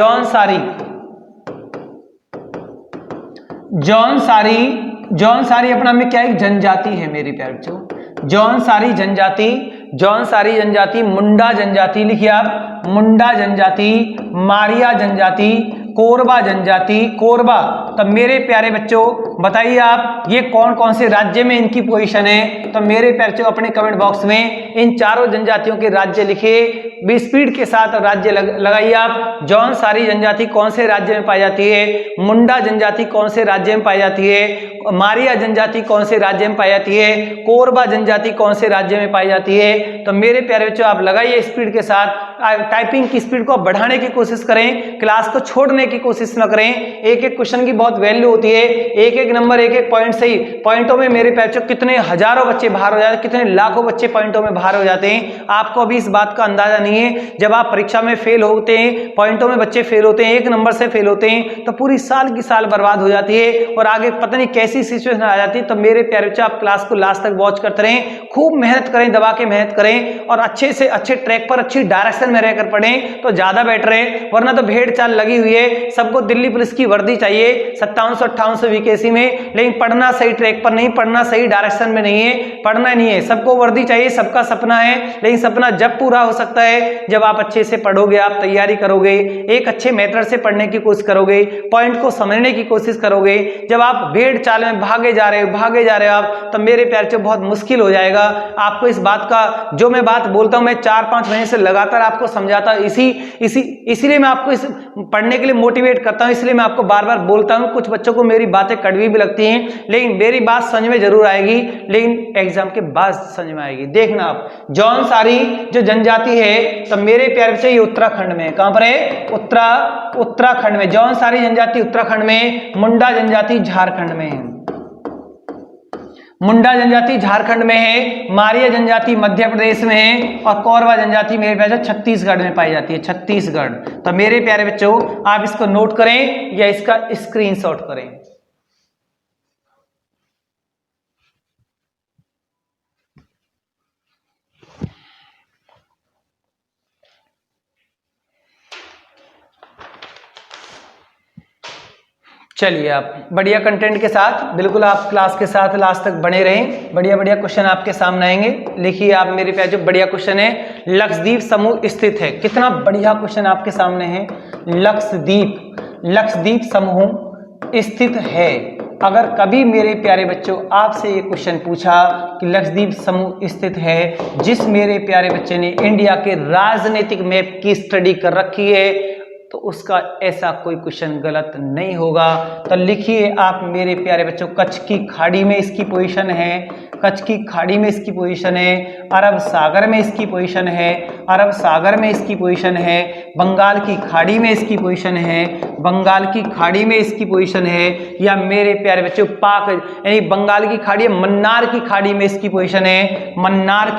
जौनसारी अपना में क्या एक जनजाति है मेरे प्यारे बच्चों, जौनसारी जनजाति, मुंडा जनजाति, लिखिए आप मुंडा जनजाति, मारिया जनजाति, कोरबा जनजाति, कोरबा। तो मेरे प्यारे बच्चों बताइए आप ये कौन कौन से राज्य में इनकी पोजीशन है। तो मेरे प्यारे बच्चों अपने कमेंट बॉक्स में इन चारों जनजातियों के राज्य लिखिए, स्पीड के साथ राज्य लगाइए आप। जौनसारी जनजाति कौन से राज्य में पाई जाती है, मुंडा जनजाति कौन से राज्य में पाई जाती है, मारिया जनजाति कौन से राज्य में पाई जाती है, कोरबा जनजाति कौन से राज्य में पाई जाती है। तो मेरे प्यारे बच्चों आप लगाइए स्पीड के साथ, टाइपिंग की स्पीड को बढ़ाने की कोशिश करें, क्लास को छोड़ने की कोशिश न करें। एक एक क्वेश्चन की बहुत वैल्यू होती है, एक एक नंबर एक एक पॉइंट से ही पॉइंटों में मेरे प्यारे बच्चों कितने हजारों बच्चे बाहर हो जाते हैं, कितने लाखों बच्चे पॉइंटों में बाहर हो जाते हैं। आपको अभी इस बात का अंदाजा नहीं है। जब आप परीक्षा में फेल होते हैं, पॉइंटों में बच्चे फेल होते हैं, एक नंबर से फेल होते हैं, तो पूरी साल की साल बर्बाद हो जाती है और आगे पता नहीं कैसी सिचुएशन आ जाती है। तो मेरे प्यारे बच्चे आप क्लास को लास्ट तक वॉच करते रहें, खूब मेहनत करें, दबा के मेहनत करें और अच्छे से अच्छे ट्रैक पर अच्छी डायरेक्शन में रहकर पढ़ें तो ज्यादा बेटर है। वरना तो भेड़ चाल लगी हुई है, सबको दिल्ली पुलिस की वर्दी चाहिए 5700-5800 वीकेसी में, लेकिन पढ़ना सही ट्रैक पर नहीं, पढ़ना सही डायरेक्शन में नहीं है, पढ़ना नहीं है। सबको वर्दी चाहिए, सबका सपना है, लेकिन सपना जब पूरा हो सकता है जब आप अच्छे से पढ़ोगे, आप तैयारी करोगे, एक अच्छे मेथड से पढ़ने की कोशिश करोगे, पॉइंट को समझने की कोशिश करोगे। जब आप भेड़ चाल में भागे जा रहे हो आप, तो मेरे प्यारे बच्चों बहुत मुश्किल हो जाएगा। आपको इस बात का जो मैं बात बोलता हूं, मैं 4-5 महीने से लगातार आपको समझाता, इसीलिए मैं आपको इस पढ़ने के लिए मोटिवेट करता हूं, इसलिए मैं आपको बार बार बोलता हूं। कुछ बच्चों को मेरी बातें कड़वी भी लगती हैं, लेकिन मेरी बात समझ में जरूर आएगी, लेकिन एग्जाम के बाद समझ में आएगी। देखना आप, जौनसारी जो जनजाति है, तो मेरे प्यारे बच्चे ये उत्तराखंड में, कहां पर है, उत्तराखंड में। जौनसारी जनजाति उत्तराखंड में, मुंडा जनजाति झारखंड में है, मुंडा जनजाति झारखंड में है, मारिया जनजाति मध्य प्रदेश में है और कोरबा जनजाति मेरे प्यारे छत्तीसगढ़ में पाई जाती है, छत्तीसगढ़। तो मेरे प्यारे बच्चों आप इसको नोट करें या इसका स्क्रीनशॉट करें। चलिए आप बढ़िया कंटेंट के साथ, बिल्कुल आप क्लास के साथ लास्ट तक बने रहें, बढ़िया बढ़िया क्वेश्चन आपके सामने आएंगे। लिखिए आप मेरे प्यारे, जो बढ़िया क्वेश्चन है, लक्षद्वीप समूह स्थित है। कितना बढ़िया क्वेश्चन आपके सामने है, लक्षद्वीप समूह स्थित है। अगर कभी मेरे प्यारे बच्चों आपसे ये क्वेश्चन पूछा कि लक्षद्वीप समूह स्थित है, जिस मेरे प्यारे बच्चे ने इंडिया के राजनीतिक मैप की स्टडी कर रखी है, तो उसका ऐसा कोई क्वेश्चन गलत नहीं होगा। तो लिखिए आप मेरे प्यारे बच्चों, कच्छ की खाड़ी में इसकी पोजीशन है, कच्छ की खाड़ी में इसकी पोजीशन है, अरब सागर में इसकी पोजीशन है, अरब सागर में इसकी पोजीशन है, बंगाल की खाड़ी में इसकी पोजीशन है, बंगाल की खाड़ी में इसकी पोजीशन है, या मेरे प्यारे बच्चों पाक यानी बंगाल की खाड़ी, मन्नार की खाड़ी में इसकी पोजीशन है, मन्नार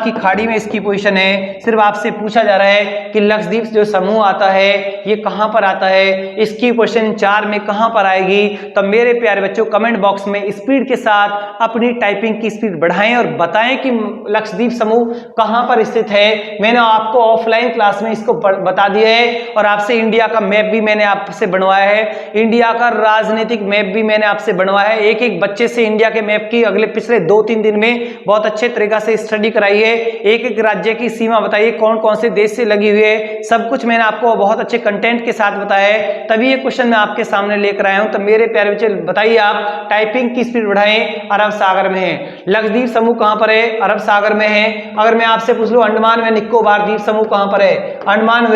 की खाड़ी में इसकी पोजीशन है। सिर्फ आपसे पूछा जा रहा है कि लक्षद्वीप जो समूह आता है ये कहां पर आता है, इसकी क्वेश्चन 4 में कहां पर आएगी। तो मेरे प्यारे बच्चों कमेंट बॉक्स में स्पीड के साथ अपनी टाइपिंग की स्पीड बढ़ाएं और बताएं कि लक्षद्वीप समूह कहां पर स्थित है। मैंने आपको ऑफलाइन क्लास में इसको बता दिया है और आपसे इंडिया का मैप भी मैंने आपसे बनवाया है, इंडिया का राजनीतिक मैप भी मैंने आपसे बनवाया है। एक एक बच्चे से इंडिया के मैप की पिछले 2-3 दिन में बहुत अच्छे तरीका से स्टडी कराई है। एक एक राज्य की सीमा बताइए, कौन कौन से देश से लगी हुई है, सब कुछ मैंने आपको बहुत अच्छे कंटेंट के साथ बताया है, तभी ये क्वेश्चन मैं आपके सामने लेकर आया हूं। तो मेरे प्यारे बच्चे बताइए आप टाइपिंग की स्पीड बढ़ाएं। अरब सागर में है, लक्षद्वीप समूह कहां पर है, अरब सागर में है। अगर मैं आपसे पूछ लूं अंडमान व निकोबार द्वीप समूह कहां पर है, अंडमान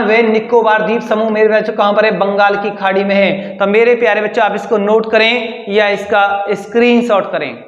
व निकोबार द्वीप समूह मेरे बच्चों कहां पर है, बंगाल की खाड़ी में है। तो मेरे प्यारे बच्चों आप इसको नोट करें या इसका स्क्रीनशॉट करें।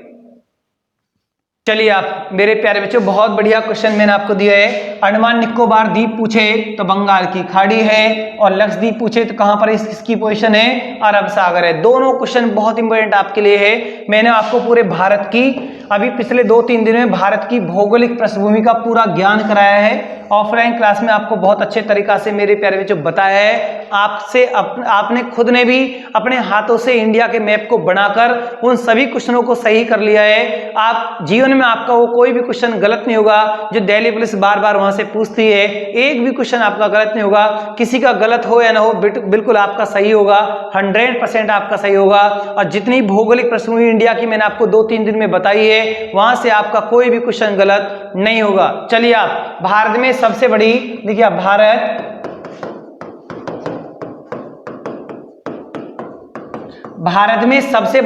चलिए आप मेरे प्यारे बच्चों, बहुत बढ़िया क्वेश्चन मैंने आपको दिया है। अंडमान निकोबार द्वीप पूछे तो बंगाल की खाड़ी है, और लक्षद्वीप पूछे तो कहां पर इसकी पोजीशन है, अरब सागर है। दोनों क्वेश्चन बहुत इंपॉर्टेंट आपके लिए है। मैंने आपको पूरे भारत की अभी पिछले 2-3 दिन में भारत की भौगोलिक पृष्ठभूमि का पूरा ज्ञान कराया है। ऑफलाइन क्लास में आपको बहुत अच्छे तरीका से मेरे प्यारे बच्चों बताया है। आपने खुद ने भी अपने हाथों से इंडिया के मैप को बनाकर उन सभी क्वेश्चनों को सही कर लिया है। आप जीवन में आपका वो कोई भी क्वेश्चन गलत नहीं होगा जो दिल्ली पुलिस बार बार वहां से पूछती है। एक भी क्वेश्चन आपका गलत नहीं होगा, किसी का गलत हो या ना हो, बिल्कुल आपका सही होगा, 100% आपका सही होगा। और जितनी भौगोलिक पृष्ठभूमि इंडिया की मैंने आपको 2-3 दिन में बताई है, वहां से आपका कोई भी क्वेश्चन गलत नहीं होगा। चलिए आप भारत में सबसे बड़ी, देखिए आप भारत में सबसे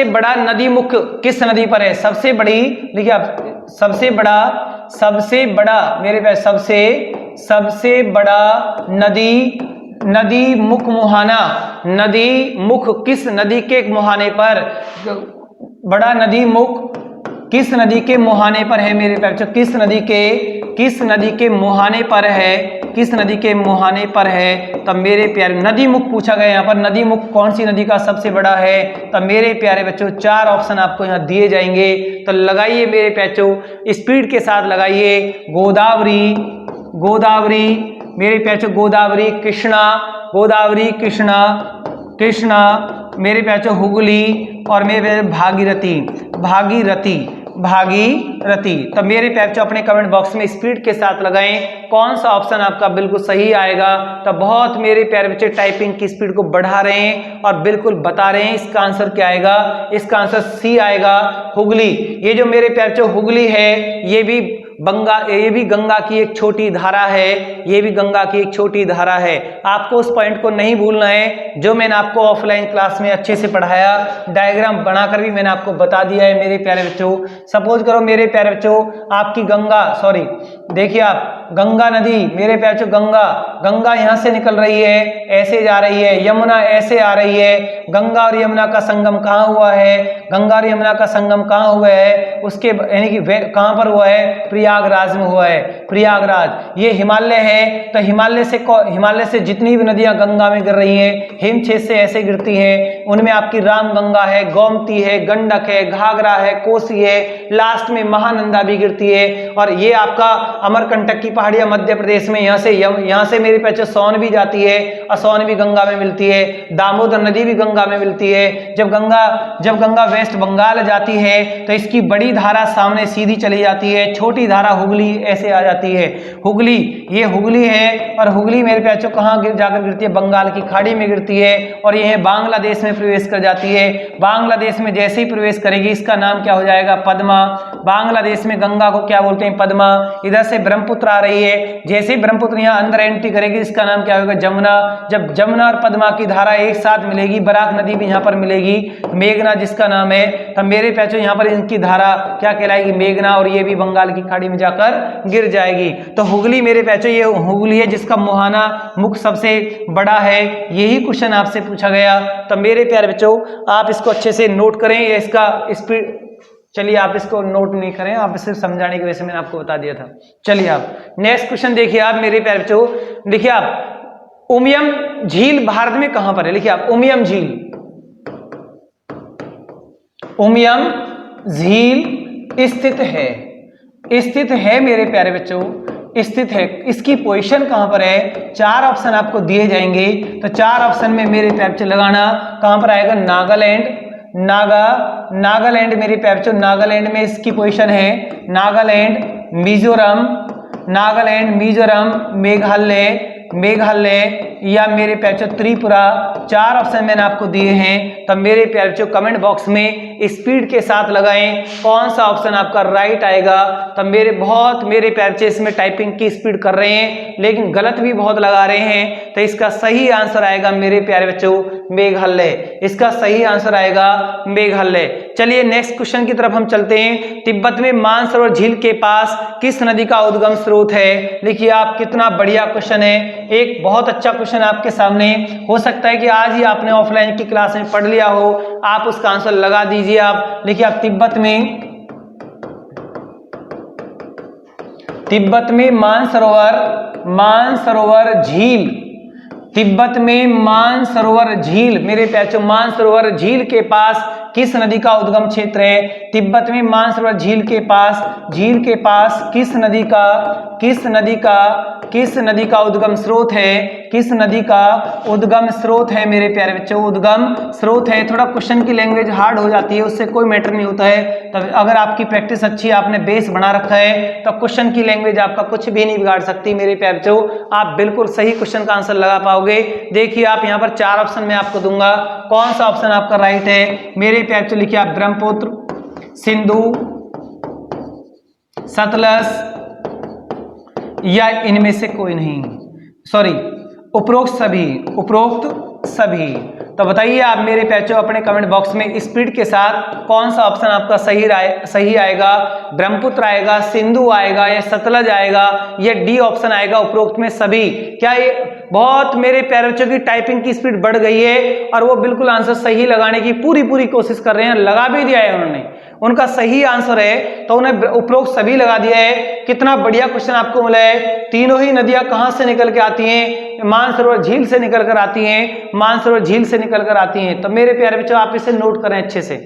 बड़ा नदी मुख्य किस नदी पर है, सबसे बड़ी, देखिए आप सबसे बड़ा मेरे पास सबसे बड़ा नदी नदी मुख मुहाना, नदी मुख किस नदी के मुहाने पर, बड़ा नदी मुख किस नदी के मुहाने पर है मेरे प्यारे बच्चों, किस नदी के मुहाने पर है, किस नदी के मुहाने पर है। तब मेरे प्यारे नदी मुख पूछा गया, यहाँ पर नदी मुख कौन सी नदी का सबसे बड़ा है। तब मेरे प्यारे बच्चों 4 ऑप्शन आपको यहाँ दिए जाएंगे, तो लगाइए मेरे बच्चों, स्पीड के साथ लगाइए। गोदावरी, गोदावरी मेरे प्यारे बच्चों, गोदावरी, कृष्णा, गोदावरी, कृष्णा, कृष्णा मेरे प्यारे बच्चों, हुगली, और मेरे भागीरथी, भागीरथी, भागीरथी। तब मेरे प्यारे बच्चों अपने कमेंट बॉक्स में स्पीड के साथ लगाएं कौन सा ऑप्शन आपका बिल्कुल सही आएगा। तब बहुत मेरे प्यारे बच्चे टाइपिंग की स्पीड को बढ़ा रहे हैं और बिल्कुल बता रहे हैं इसका आंसर क्या आएगा। इसका आंसर सी आएगा, हुगली। ये जो मेरे प्यारे बच्चों हुगली है, ये भी गंगा की एक छोटी धारा है, ये भी गंगा की एक छोटी धारा है। आपको उस पॉइंट को नहीं भूलना है जो मैंने आपको ऑफलाइन क्लास में अच्छे से पढ़ाया, डायग्राम बनाकर भी मैंने आपको बता दिया है मेरे प्यारे बच्चों। सपोज करो मेरे प्यारे बच्चों आपकी देखिए आप गंगा नदी, मेरे प्यारे बच्चों गंगा यहाँ से निकल रही है, ऐसे जा रही है, यमुना ऐसे आ रही है। गंगा और यमुना का संगम कहाँ हुआ है, गंगा और यमुना का संगम कहाँ हुआ है, उसके यानी कि कहाँ पर हुआ है, प्रयागराज में हुआ है, प्रयागराज। ये हिमालय है, तो हिमालय से जितनी भी नदियां गंगा में गिर रही हैं, हिमछेद से ऐसे गिरती हैं, उनमें आपकी रामगंगा है, गोमती है, गंडक है, घाघरा है, कोसी है, लास्ट में महानंदा भी गिरती है। और ये आपका अमरकंटक की पहाड़ियां मध्य प्रदेश में, यहाँ से मेरे पीछे सोन भी जाती है और सोन भी गंगा में मिलती है, दामोदर नदी भी गंगा में मिलती है। जब गंगा वेस्ट बंगाल जाती है तो इसकी बड़ी धारा सामने सीधी चली जाती है, छोटी धारा हुगली ऐसे आ जाती है। हुगली, ये हुगली है, और हुगली मेरे प्यारे बच्चों कहाँ जाकर गिरती है, बंगाल की खाड़ी में गिरती है, और यह बांग्लादेश में प्रवेश कर जाती है। बांग्लादेश में जैसे ही प्रवेश करेगी इसका नाम क्या हो जाएगा, पद्मा। बांग्लादेश में गंगा को क्या बोलते हैं, पद्मा। इधर से ब्रह्मपुत्र आ रही है, जैसे ही ब्रह्मपुत्र यहाँ अंदर एंट्री करेगी इसका नाम क्या होगा, जमुना। जब जमुना और पद्मा की धारा एक साथ मिलेगी, बराक नदी भी यहाँ पर मिलेगी, मेघना जिसका नाम है। तब मेरे प्यारे बच्चों यहाँ पर इनकी धारा क्या कहलाएगी, मेघना, और ये भी बंगाल की खाड़ी में जाकर गिर जाएगी। तो हुगली मेरे प्यारे बच्चों, ये हुगली है जिसका मुहाना मुख सबसे बड़ा है। यही क्वेश्चन आपसे पूछा गया। तो मेरे प्यारे बच्चों आप इसको अच्छे से नोट करें, ये इसका स्पीड, चलिए आप इसको नोट नहीं करें, आप सिर्फ समझाने की वजह से मैंने आपको बता दिया था। चलिए आप नेक्स्ट क्वेश्चन देखिए आप मेरे प्यारे बच्चों, देखिए आप उमियम झील भारत में कहां पर है, लिखिए आप उमियम झील, उमियम झील स्थित है मेरे प्यारे बच्चों, स्थित है। इसकी पोजीशन कहां पर है, 4 ऑप्शन आपको दिए जाएंगे। तो 4 ऑप्शन में मेरे प्यारे बच्चों लगाना कहां पर आएगा, नागालैंड मेरे प्यारे बच्चों, नागालैंड में इसकी पोजीशन है। नागालैंड, मिजोरम, मेघालय या मेरे प्यारे बच्चों त्रिपुरा। 4 ऑप्शन मैंने आपको दिए हैं। तब मेरे प्यारे बच्चों कमेंट बॉक्स में स्पीड के साथ लगाएं कौन सा ऑप्शन आपका राइट आएगा। तब मेरे प्यारे बच्चे इसमें टाइपिंग की स्पीड कर रहे हैं लेकिन गलत भी बहुत लगा रहे हैं। तो इसका सही आंसर आएगा मेरे प्यारे बच्चों मेघालय, इसका सही आंसर आएगा मेघालय। चलिए नेक्स्ट क्वेश्चन की तरफ हम चलते हैं। तिब्बत में मानसरोवर झील के पास किस नदी का उद्गम स्रोत है। लिखिए आप, कितना बढ़िया क्वेश्चन है, एक बहुत अच्छा क्वेश्चन आपके सामने। हो सकता है कि आज ही आपने ऑफलाइन की क्लास में पढ़ लिया हो, आप उसका आंसर लगा दीजिए। आप लिखिए आप, तिब्बत में मानसरोवर झील, तिब्बत में मानसरोवर झील मेरे प्यारे, मानसरोवर झील के पास किस नदी का उद्गम क्षेत्र है। तिब्बत में मानसरोवर झील के पास किस नदी का उद्गम स्रोत है, किस नदी का उद्गम स्रोत है मेरे प्यारे बच्चों, उद्गम स्रोत है। थोड़ा क्वेश्चन की लैंग्वेज हार्ड हो जाती है, उससे कोई मैटर नहीं होता है। तब अगर आपकी प्रैक्टिस अच्छी, आपने बेस बना रखा है, तो क्वेश्चन की लैंग्वेज आपका कुछ भी नहीं बिगाड़ सकती मेरे प्यारे बच्चों। आप बिल्कुल सही क्वेश्चन का आंसर लगा पाओगे। देखिए आप यहाँ पर 4 ऑप्शन मैं आपको दूंगा, कौन सा ऑप्शन आपका राइट है मेरे प्यारे बच्चों। लिखिए आप, ब्रह्मपुत्र, सिंधु, सतलज या इनमें से कोई नहीं, सॉरी उपरोक्त सभी। तो बताइए आप मेरे बच्चों अपने कमेंट बॉक्स में स्पीड के साथ कौन सा ऑप्शन आपका सही आएगा। ब्रह्मपुत्र आएगा, सिंधु आएगा, या सतलज आएगा, या डी ऑप्शन आएगा उपरोक्त में सभी। क्या ये बहुत मेरे प्यारे बच्चों की टाइपिंग की स्पीड बढ़ गई है और वो बिल्कुल आंसर सही लगाने की पूरी कोशिश कर रहे हैं, लगा भी दिया है उन्होंने, उनका सही आंसर है तो उन्हें उपरोक्त सभी लगा दिया है। कितना बढ़िया क्वेश्चन आपको मिला है। तीनों ही नदियां कहां से निकल के आती हैं? मानसरोवर झील से निकल कर आती हैं, मानसरोवर झील से निकल कर आती हैं। तो मेरे प्यारे बच्चों आप इसे नोट करें अच्छे से।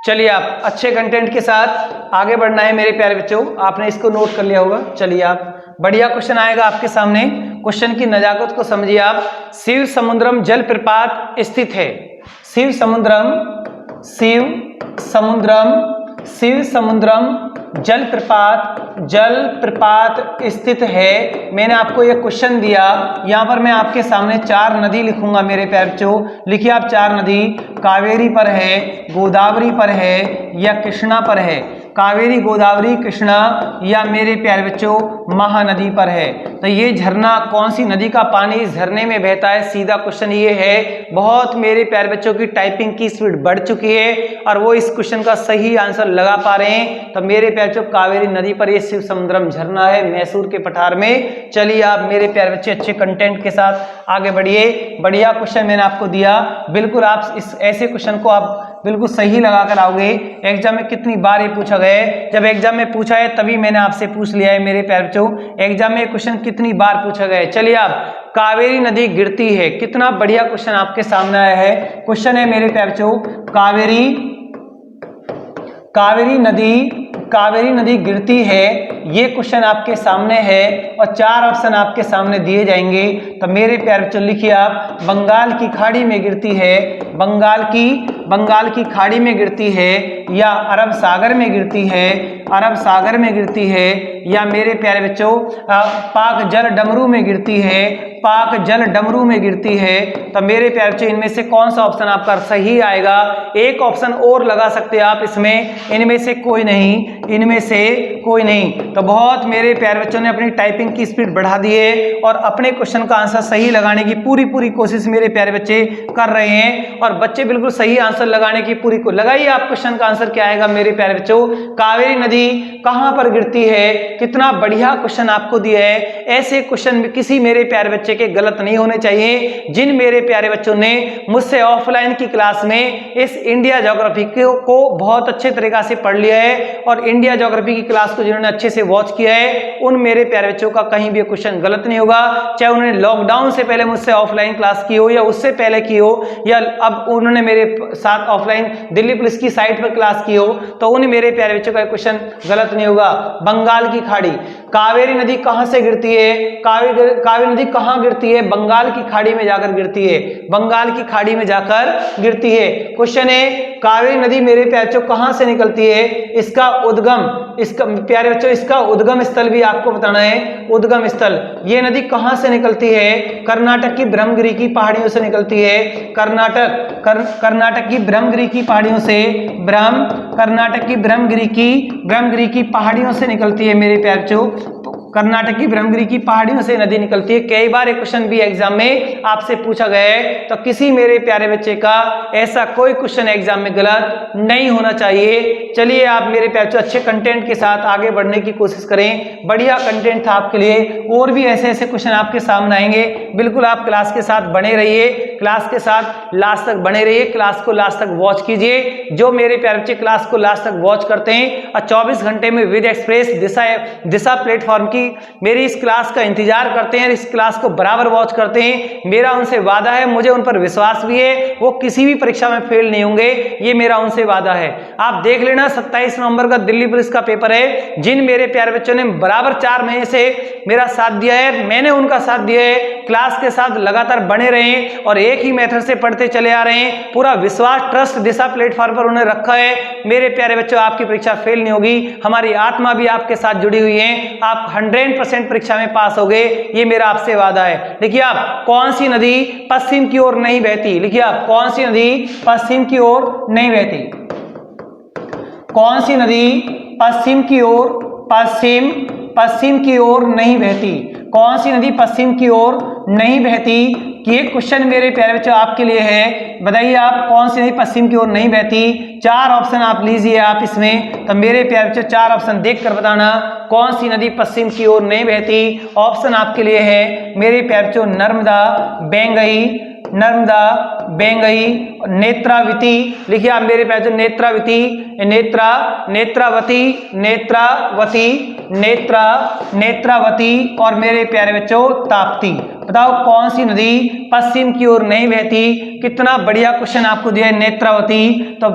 चलिए आप अच्छे कंटेंट के साथ आगे बढ़ना है मेरे प्यारे बच्चों, आपने इसको नोट कर लिया होगा। चलिए आप बढ़िया क्वेश्चन आएगा आपके सामने, क्वेश्चन की नजाकत को समझिए आप। शिव समुद्रम जल प्रपात स्थित है। शिव समुद्रम जल प्रपात स्थित है। मैंने आपको यह क्वेश्चन दिया, यहां पर मैं आपके सामने 4 नदी लिखूंगा मेरे प्यारे बच्चों। लिखिए आप 4 नदी, कावेरी पर है, गोदावरी पर है या कृष्णा पर है। कावेरी, गोदावरी, कृष्णा या मेरे प्यारे बच्चों महानदी पर है। तो ये झरना, कौन सी नदी का पानी इस झरने में बहता है? सीधा क्वेश्चन ये है। बहुत मेरे प्यारे बच्चों की टाइपिंग की स्पीड बढ़ चुकी है और वो इस क्वेश्चन का सही आंसर लगा पा रहे हैं। तो मेरे प्यारे बच्चों कावेरी नदी पर ये शिव समुद्रम झरना है मैसूर के पठार में। चलिए आप मेरे प्यारे बच्चे अच्छे कंटेंट के साथ आगे बढ़िए। बढ़िया क्वेश्चन मैंने आपको दिया, बिल्कुल आप इस ऐसे क्वेश्चन को आप बिल्कुल सही लगा कर आओगे। एग्जाम में कितनी बार ये पूछा गया है? जब एग्जाम में पूछा है तभी मैंने आपसे पूछ लिया है मेरे प्यारे बच्चों। एग्जाम में क्वेश्चन कितनी बार पूछा गया है? चलिए आप, कावेरी नदी गिरती है, कितना बढ़िया क्वेश्चन आपके सामने आया है। क्वेश्चन है मेरे प्यारे बच्चों, कावेरी नदी गिरती है, ये क्वेश्चन आपके सामने है और 4 ऑप्शन आपके सामने दिए जाएंगे। तो मेरे प्यारे बच्चों लिखिए आप, बंगाल की खाड़ी में गिरती है, बंगाल की खाड़ी में गिरती है या अरब सागर में गिरती है, अरब सागर में गिरती है या मेरे प्यारे बच्चों पाक जल डमरू में गिरती है, पाक जल डमरू में गिरती है। तो मेरे प्यारे बच्चों इनमें से कौन सा ऑप्शन आपका सही आएगा? एक ऑप्शन और लगा सकते हैं आप इसमें, इनमें से कोई नहीं। तो बहुत मेरे प्यारे बच्चों ने अपनी टाइपिंग की स्पीड बढ़ा दी है और अपने क्वेश्चन का आंसर सही लगाने की पूरी कोशिश मेरे प्यारे बच्चे कर रहे हैं और बच्चे बिल्कुल सही आंसर लगाने की लगाइए आप क्वेश्चन का आंसर क्या आएगा मेरे प्यारे बच्चों। कावेरी नदी कहां पर गिरती है? कितना बढ़िया क्वेश्चन आपको दिया है। ऐसे क्वेश्चन में किसी मेरे प्यारे बच्चे के गलत नहीं होने चाहिए। जिन मेरे प्यारे बच्चों ने मुझसे ऑफलाइन की क्लास में इस इंडिया ज्योग्राफी को बहुत अच्छे तरीका से पढ़ लिया है और इंडिया ज्योग्राफी की क्लास को जिन्होंने अच्छे से वॉच किया है, उन मेरे प्यारे बच्चों का कहीं भी क्वेश्चन गलत नहीं होगा। चाहे उन्होंने लॉकडाउन से पहले मुझसे ऑफलाइन क्लास की हो या उससे पहले की हो या अब उन्होंने मेरे साथ ऑफलाइन दिल्ली पुलिस की साइट पर क्लास की हो, तो उन मेरे प्यारे बच्चों का क्वेश्चन गलत नहीं होगा। बंगाल की खाड़ी, कावेरी नदी कहां से गिरती है? कावेरी नदी कहां गिरती है? बंगाल की खाड़ी में जाकर गिरती है, बंगाल की खाड़ी में जाकर गिरती है। क्वेश्चन है, कावेरी नदी मेरे प्यारे बच्चों कहां से निकलती है? इसका उद्गम, इसका प्यारे बच्चों इसका उद्गम स्थल भी आपको बताना है। उद्गम स्थल, ये नदी कहां से निकलती है? कर्नाटक की ब्रह्मगिरी की पहाड़ियों से निकलती है। कर्नाटक की ब्रह्मगिरी की पहाड़ियों से, कर्नाटक की ब्रह्मगिरी की पहाड़ियों से निकलती है मेरे प्यारे बच्चों। कर्नाटक की ब्रह्मगिरी की पहाड़ियों से नदी निकलती है। कई बार एक क्वेश्चन भी एग्जाम में आपसे पूछा गया है, तो किसी मेरे प्यारे बच्चे का ऐसा कोई क्वेश्चन एग्जाम में गलत नहीं होना चाहिए। चलिए आप मेरे प्यारे बच्चों अच्छे कंटेंट के साथ आगे बढ़ने की कोशिश करें। बढ़िया कंटेंट था आपके लिए, और भी ऐसे क्वेश्चन आपके सामने आएंगे। बिल्कुल आप क्लास के साथ बने रहिए, क्लास के साथ लास्ट तक बने रहिए, क्लास को लास्ट तक वॉच कीजिए। जो मेरे प्यारे बच्चे क्लास को लास्ट तक वॉच करते हैं और 24 घंटे में विद एक्सप्रेस दिशा प्लेटफॉर्म की मेरी इस क्लास का इंतजार करते हैं, इस क्लास को बराबर वॉच करते हैं, मेरा उनसे वादा है, मुझे उन पर विश्वास भी है, वो किसी भी परीक्षा में फेल नहीं होंगे, ये मेरा उनसे वादा है। आप देख लेना 27 नवंबर का दिल्ली पुलिस का पेपर है। जिन मेरे प्यारे बच्चों ने बराबर 4 महीने से मेरा साथ दिया है, मैंने उनका साथ दिया है, क्लास के साथ लगातार बने रहे और एक ही मेथड से पढ़ते चले आ रहे हैं, पूरा विश्वास ट्रस्ट दिशा प्लेटफॉर्म पर उन्हें रखा है। मेरे प्यारे बच्चों आपकी परीक्षा फेल नहीं होगी, हमारी आत्मा भी आपके साथ जुड़ी हुई है, आप 100% परीक्षा में पास हो गए, ये मेरा आपसे वादा है। देखिए आप, कौन सी नदी पश्चिम की ओर नहीं बहती? लिखिए आप, कौन सी नदी पश्चिम की ओर नहीं बहती? कौन सी नदी पश्चिम की ओर नहीं बहती? कौन सी नदी पश्चिम की ओर नहीं बहती? कि एक क्वेश्चन मेरे प्यारे बच्चों आपके लिए है, बताइए आप कौन सी नदी पश्चिम की ओर नहीं बहती? 4 ऑप्शन आप लीजिए आप इसमें, तो मेरे प्यारे बच्चों 4 ऑप्शन देखकर बताना कौन सी नदी पश्चिम की ओर नहीं बहती। ऑप्शन आपके लिए है मेरे प्यारे बच्चों नर्मदा, बेंगई, नर्मदा, बेंगई, नेत्रावती। लिखिए आप मेरे प्यारे बच्चों नेत्रावती, नेत्रावती, नेत्रावती, नेत्रावती और मेरे प्यारे बच्चों ताप्ती। बताओ कौन सी नदी पश्चिम की ओर नहीं बहती? कितना बढ़िया क्वेश्चन आपको दिया है, नेत्रावती। तो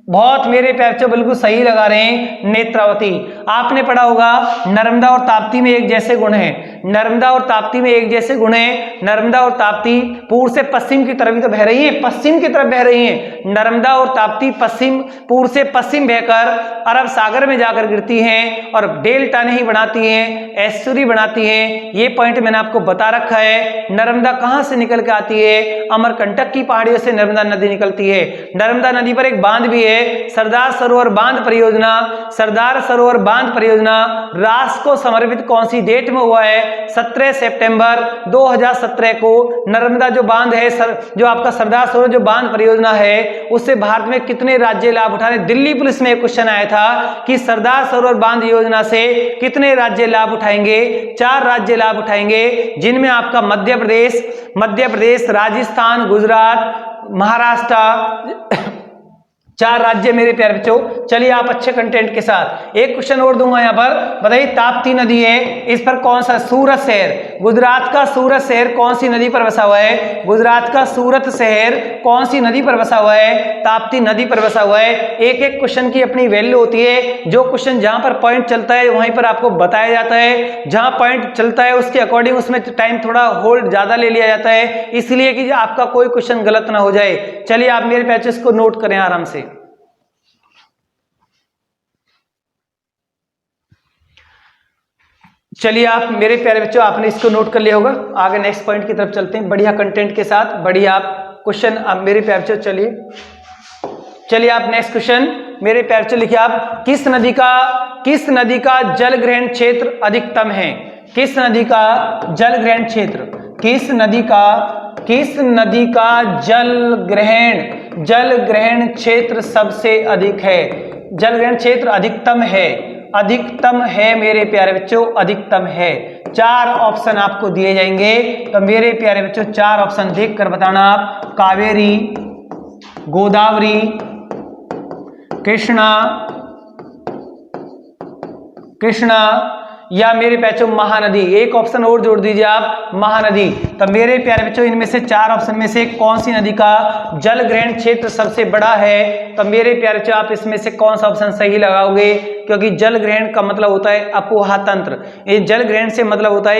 बहुत मेरे प्यारे बच्चों बिल्कुल सही लगा रहे हैं, नेत्रावती। आपने पढ़ा होगा नर्मदा और ताप्ती में एक जैसे गुण है, नर्मदा और ताप्ती में एक जैसे गुण है। नर्मदा और ताप्ती पूर्व से पश्चिम की तरफ ही तो बह रही है, पश्चिम की तरफ बह रही है। नर्मदा और ताप्ती पश्चिम, पूर्व से पश्चिम बहकर अरब सागर में जाकर गिरती हैं और डेल्टा नहीं बनाती हैं, एस्चुरी बनाती हैं। ये पॉइंट मैंने आपको बता रखा है। नर्मदा कहां से निकल के आती है? अमरकंटक की पहाड़ियों से नर्मदा नदी निकलती है। नर्मदा नदी पर एक बांध भी है, सरदार सरोवर बांध परियोजना। सरदार सरोवर बांध परियोजना राष्ट्र को समर्पित कौन सी डेट में हुआ है? 17 सितंबर 2017 को। नर्मदा जो बांध है, जो आपका सरदार सरोवर जो बांध परियोजना है, उससे भारत में कितने राज्य लाभ उठा रहे? दिल्ली पुलिस में एक क्वेश्चन आया था कि सरदार सरोवर बांध योजना से कितने राज्य लाभ उठाएंगे? 4 राज्य लाभ उठाएंगे, जिनमें आपका मध्य प्रदेश, राजस्थान, गुजरात, महाराष्ट्र, 4 राज्य मेरे प्यारे बच्चों। चलिए आप अच्छे कंटेंट के साथ एक क्वेश्चन और दूंगा यहाँ पर। बताइए ताप्ती नदी है, इस पर कौन सा? सूरत शहर, गुजरात का सूरत शहर कौन सी नदी पर बसा हुआ है? गुजरात का सूरत शहर कौन सी नदी पर बसा हुआ है? ताप्ती नदी पर बसा हुआ है। एक एक क्वेश्चन की अपनी वैल्यू होती है। जो क्वेश्चन जहां पर पॉइंट चलता है वहीं पर आपको बताया जाता है, जहां पॉइंट चलता है उसके अकॉर्डिंग उसमें टाइम थोड़ा होल्ड ज्यादा ले लिया जाता है, इसलिए कि आपका कोई क्वेश्चन गलत ना हो जाए। चलिए आप मेरे पैचेस को नोट करें आराम से। चलिए आप मेरे प्यारे बच्चों आपने इसको नोट कर लिया होगा। आगे नेक्स्ट पॉइंट की तरफ चलते हैं बढ़िया कंटेंट के साथ, बढ़िया आप क्वेश्चन। आप मेरे प्यारे बच्चों चलिए आप नेक्स्ट क्वेश्चन मेरे प्यारे बच्चों लिखिए आप, किस नदी का जल ग्रहण क्षेत्र अधिकतम है? किस नदी का जल ग्रहण क्षेत्र, किस नदी का जल ग्रहण क्षेत्र सबसे अधिक है? जल ग्रहण क्षेत्र अधिकतम है मेरे प्यारे बच्चों, अधिकतम है। 4 ऑप्शन आपको दिए जाएंगे, तो मेरे प्यारे बच्चों 4 ऑप्शन देखकर बताना आप। कावेरी, गोदावरी, कृष्णा या मेरे बच्चों महानदी। एक ऑप्शन और जोड़ दीजिए आप, महानदी। तो मेरे प्यारे बच्चों इनमें से 4 ऑप्शन में से कौन सी नदी का जल ग्रहण क्षेत्र सबसे बड़ा है? तो मेरे प्यारे बच्चों आप इसमें से कौन सा ऑप्शन सही लगाओगे? क्योंकि जल ग्रहण का मतलब होता है अपोहा तंत्र। ये जल ग्रहण से मतलब होता है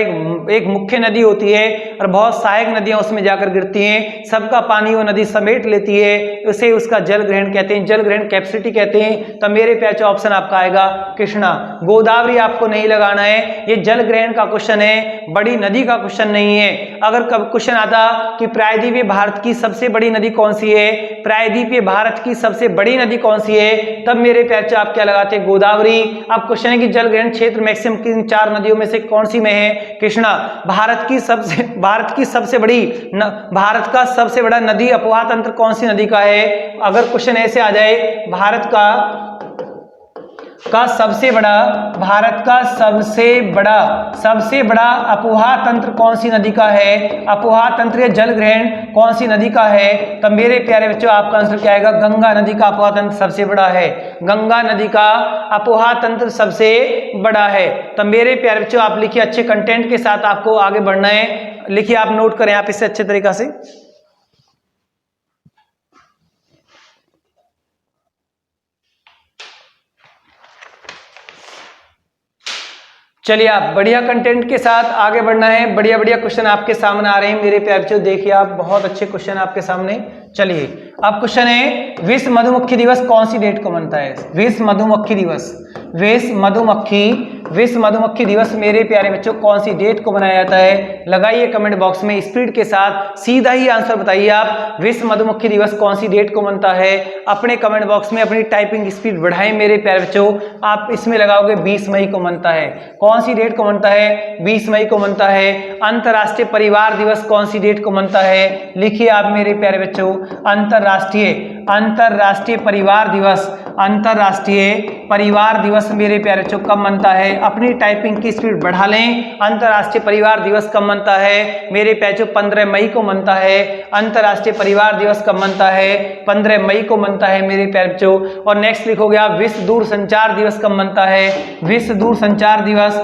एक मुख्य नदी होती है और बहुत सहायक नदियां उसमें जाकर गिरती हैं, सबका पानी वो नदी समेट लेती है, उसे उसका जल ग्रहण कहते हैं, जल ग्रहण कैपेसिटी कहते हैं। तो मेरे प्यारे ऑप्शन आपका आएगा कृष्णा। गोदावरी आपको नहीं लगाना है, ये जल ग्रहण का क्वेश्चन है, बड़ी नदी का क्वेश्चन नहीं है। अगर कब क्वेश्चन आता कि प्रायद्वीपीय भारत की सबसे बड़ी नदी कौन सी है, प्रायद्वीपीय भारत की सबसे बड़ी नदी कौन सी है, तब मेरे प्यारे आप क्या लगाते? गोदावरी। अब क्वेश्चन है कि जल ग्रहण क्षेत्र मैक्सिमम किन 4 नदियों में से कौन सी में है? कृष्णा। भारत का सबसे बड़ा नदी अपोहा तंत्र कौन सी नदी का है? अगर क्वेश्चन ऐसे आ जाए भारत का सबसे बड़ा अपोहा तंत्र कौन सी नदी का है? अपोहा तंत्र या जल ग्रहण कौन सी नदी का है? तो मेरे प्यारे बच्चों आपका आंसर क्या आएगा? गंगा नदी का अपोहा तंत्र सबसे बड़ा है, गंगा नदी का अपोहा तंत्र सबसे बड़ा है। तो मेरे प्यारे बच्चों आप लिखिए, अच्छे कंटेंट के साथ आपको आगे बढ़ना है, लिखिए आप नोट करें आप इसे अच्छे तरीका से। चलिए आप बढ़िया कंटेंट के साथ आगे बढ़ना है, बढ़िया बढ़िया क्वेश्चन आपके सामने आ रहे हैं मेरे प्यारे बच्चों। देखिए आप बहुत अच्छे क्वेश्चन आपके सामने। चलिए अब क्वेश्चन है, विश्व मधुमक्खी दिवस कौन सी डेट को मनता है? विश्व मधुमक्खी विश्व मधुमक्खी दिवस मेरे प्यारे बच्चों कौन सी डेट को मनाया जाता है? लगाइए कमेंट बॉक्स में स्पीड के साथ, सीधा ही आंसर बताइए आप, विश्व मधुमक्खी दिवस कौन सी डेट को मनता है? अपने कमेंट बॉक्स में अपनी टाइपिंग स्पीड बढ़ाएं मेरे प्यारे बच्चों। आप इसमें लगाओगे 20 मई को मनता है। कौन सी डेट को मनता है? 20 मई को मनता है। अंतरराष्ट्रीय परिवार दिवस कौन सी डेट को मनता है? लिखिए आप मेरे प्यारे बच्चों, अंतरराष्ट्रीय परिवार दिवस, अंतरराष्ट्रीय परिवार दिवस मेरे प्यारे बच्चों कब मनता है? अपनी टाइपिंग की स्पीड बढ़ा लें। अंतरराष्ट्रीय परिवार दिवस कब मनता है मेरे प्यारे बच्चों? 15 मई को मनता है। अंतरराष्ट्रीय परिवार दिवस कब मनता है? 15 मई को मनता है मेरे प्यारे बच्चों। और नेक्स्ट लिखोगे आप, विश्व दूरसंचार दिवस कब मनता है? विश्व दूरसंचार दिवस,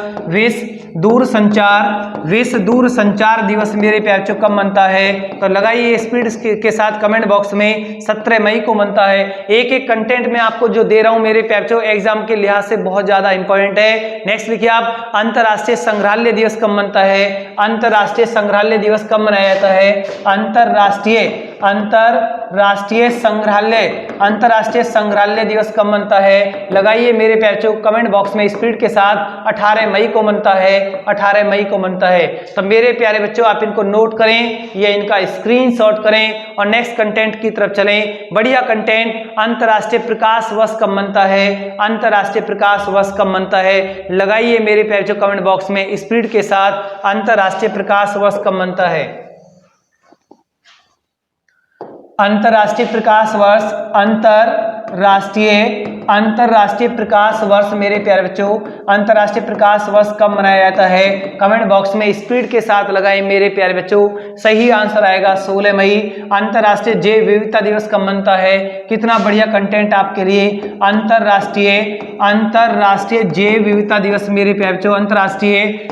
विश्व दूरसंचार दिवस मेरे प्यारे बच्चों कब मनता है? तो लगाइए स्पीड के साथ कमेंट बॉक्स में, 17 मई को मनता है। एक एक कंटेंट में आपको जो दे रहा हूं मेरे प्यारे बच्चों एग्जाम के लिहाज से बहुत ज्यादा इंपॉर्टेंट है। नेक्स्ट लिखिए आप, अंतरराष्ट्रीय संग्रहालय दिवस कब मनता है? अंतरराष्ट्रीय संग्रहालय दिवस कब मनाया जाता है? अंतरराष्ट्रीय संग्रहालय दिवस कब मनता है? लगाइए मेरे प्यारे बच्चों कमेंट बॉक्स में स्पीड के साथ, 18 मई को मनता है। 18 मई को मनता है। तो मेरे प्यारे बच्चों आप इनको नोट करें या इनका स्क्रीनशॉट करें और नेक्स्ट कंटेंट की तरफ चलें। बढ़िया कंटेंट, अंतरराष्ट्रीय प्रकाश वर्ष कब मनता है? अंतरराष्ट्रीय प्रकाश वर्ष कब मनता है? लगाइए मेरे प्यारे बच्चों कमेंट बॉक्स में स्पीड के साथ, अंतरराष्ट्रीय प्रकाश वर्ष कब मनता है? अंतरराष्ट्रीय प्रकाश वर्ष, अंतरराष्ट्रीय प्रकाश वर्ष मेरे प्यारे बच्चों, अंतरराष्ट्रीय प्रकाश वर्ष कब मनाया जाता है? कमेंट बॉक्स में स्पीड के साथ लगाएं मेरे प्यारे बच्चों। सही आंसर आएगा 16 मई। अंतरराष्ट्रीय जैव विविधता दिवस कब मनता है? कितना बढ़िया कंटेंट आपके लिए। अंतरराष्ट्रीय जैव विविधता दिवस मेरे प्यारे बच्चों, अंतरराष्ट्रीय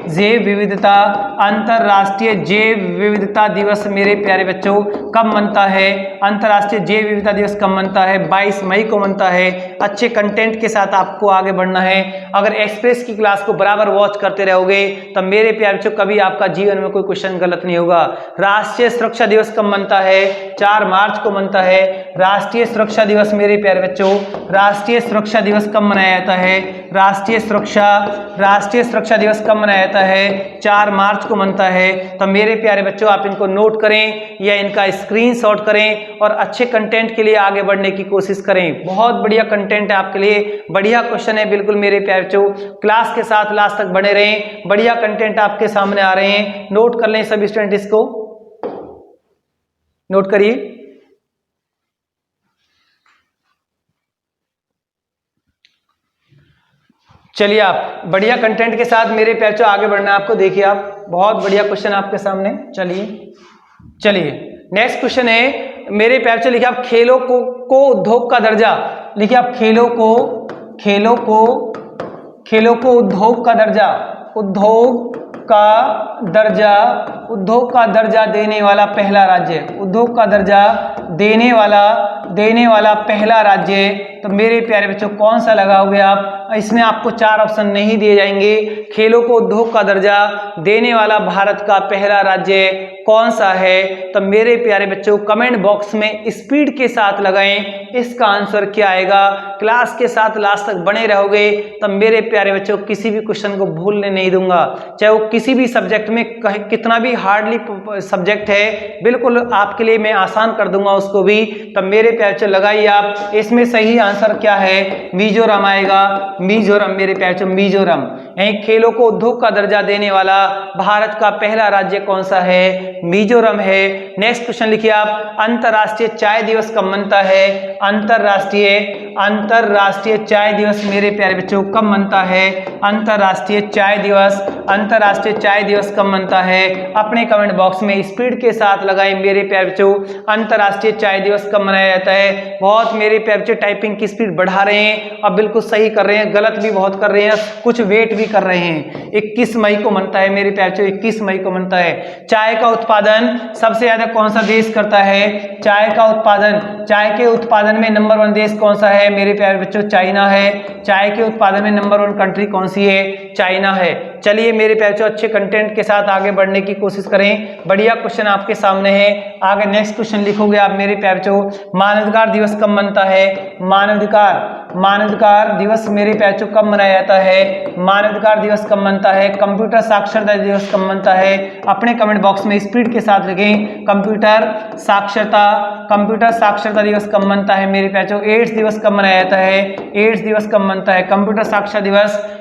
जैव विविधता दिवस मेरे प्यारे बच्चों कब मनता है? अंतरराष्ट्रीय जैव विविधता दिवस कब मनता है? 22 मई को मनता है। अच्छे कंटेंट के साथ आपको आगे बढ़ना है। अगर एक्सप्रेस की क्लास को बराबर वॉच करते रहोगे तो मेरे प्यारे बच्चों कभी आपका जीवन में कोई क्वेश्चन गलत नहीं होगा। राष्ट्रीय सुरक्षा दिवस कब मनता है? 4 मार्च को मनता है। राष्ट्रीय सुरक्षा दिवस मेरे प्यारे बच्चों, राष्ट्रीय सुरक्षा दिवस कब मनाया जाता है? राष्ट्रीय सुरक्षा दिवस कब मनाया जाता है? 4 मार्च को मनता है। तो मेरे प्यारे बच्चों आप इनको नोट करें या इनका स्क्रीनशॉट करें और अच्छे कंटेंट के लिए आगे बढ़ने की कोशिश करें। बहुत बढ़िया कंटेंट है आपके लिए, बढ़िया क्वेश्चन है बिल्कुल मेरे प्यारे बच्चों। क्लास के साथ लास्ट तक बने रहें, बढ़िया कंटेंट आपके सामने आ रहे हैं। नोट कर लें सभी स्टूडेंट, इसको नोट करिए। चलिए आप बढ़िया कंटेंट के साथ मेरे प्यारे बच्चों आगे बढ़ना है आपको। देखिए आप, बहुत बढ़िया क्वेश्चन आपके सामने। चलिए नेक्स्ट क्वेश्चन है मेरे प्यारे बच्चों, लिखिए आप, खेलों को उद्योग का दर्जा। लिखिए आप, खेलों को उद्योग का दर्जा देने वाला पहला राज्य, उद्योग का दर्जा देने वाला पहला राज्य। तो मेरे प्यारे बच्चों कौन सा लगाओगे आप? इसमें आपको 4 ऑप्शन नहीं दिए जाएंगे। खेलों को उद्योग का दर्जा देने वाला भारत का पहला राज्य कौन सा है? तो मेरे प्यारे बच्चों कमेंट बॉक्स में स्पीड के साथ लगाएं, इसका आंसर क्या आएगा। क्लास के साथ लास्ट तक बने रहोगे तो मेरे प्यारे बच्चों किसी भी क्वेश्चन को भूलने नहीं दूंगा, चाहे वो किसी भी सब्जेक्ट में कितना भी हार्डली सब्जेक्ट है, बिल्कुल आपके लिए मैं आसान कर दूंगा उसको भी। तो मेरे प्यारे बच्चों लगाइए आप, इसमें सही आंसर क्या है? मिजोरम आएगा, मिजोरम मेरे प्यारे बच्चों, मिजोरम। खेलों को उद्योग का दर्जा देने वाला भारत का पहला राज्य कौन सा है? मिजोरम है। नेक्स्ट क्वेश्चन लिखिए आप, अंतरराष्ट्रीय चाय दिवस कब मनता है? अंतरराष्ट्रीय चाय दिवस मेरे प्यारे बच्चों कब मनता है? अंतरराष्ट्रीय चाय दिवस कब मनता है? अपने कमेंट बॉक्स में स्पीड के साथ लगाएं मेरे प्यारे बच्चों, अंतरराष्ट्रीय चाय दिवस कब मनाया जाता है? बहुत मेरे प्यारे बच्चों टाइपिंग की स्पीड बढ़ा रहे हैं, अब बिल्कुल सही कर रहे हैं, गलत भी बहुत कर रहे हैं, कुछ वेट भी कर रहे हैं। 21 मई को मनता है मेरे प्यारे बच्चों, 21 मई को मनता है। चाय का उत्पादन सबसे ज्यादा कौन सा देश करता है? चाय के उत्पादन में नंबर 1 देश कौन सा है मेरे प्यारे बच्चों? चाइना है। चाय के उत्पादन में नंबर 1 कंट्री कौन सी है? चाइना है। चलिए मेरे प्यारे बच्चों अच्छे कंटेंट के साथ आगे बढ़ने की कोशिश करें, बढ़िया क्वेश्चन आपके सामने है। आगे नेक्स्ट क्वेश्चन लिखोगे आप मेरे प्यारे बच्चों, मानवाधिकार दिवस कब मनता है? मानवाधिकार दिवस मेरे बच्चों कब मनाया जाता है? मानवाधिकार दिवस कब मनता है? कंप्यूटर साक्षरता दिवस कब मनता है? अपने कमेंट बॉक्स में स्पीड के साथ लिखें कंप्यूटर साक्षरता दिवस कब मनता है मेरे बच्चों? एड्स दिवस कब मनाया जाता है? एड्स दिवस कब मनता है? कंप्यूटर साक्षरता दिवस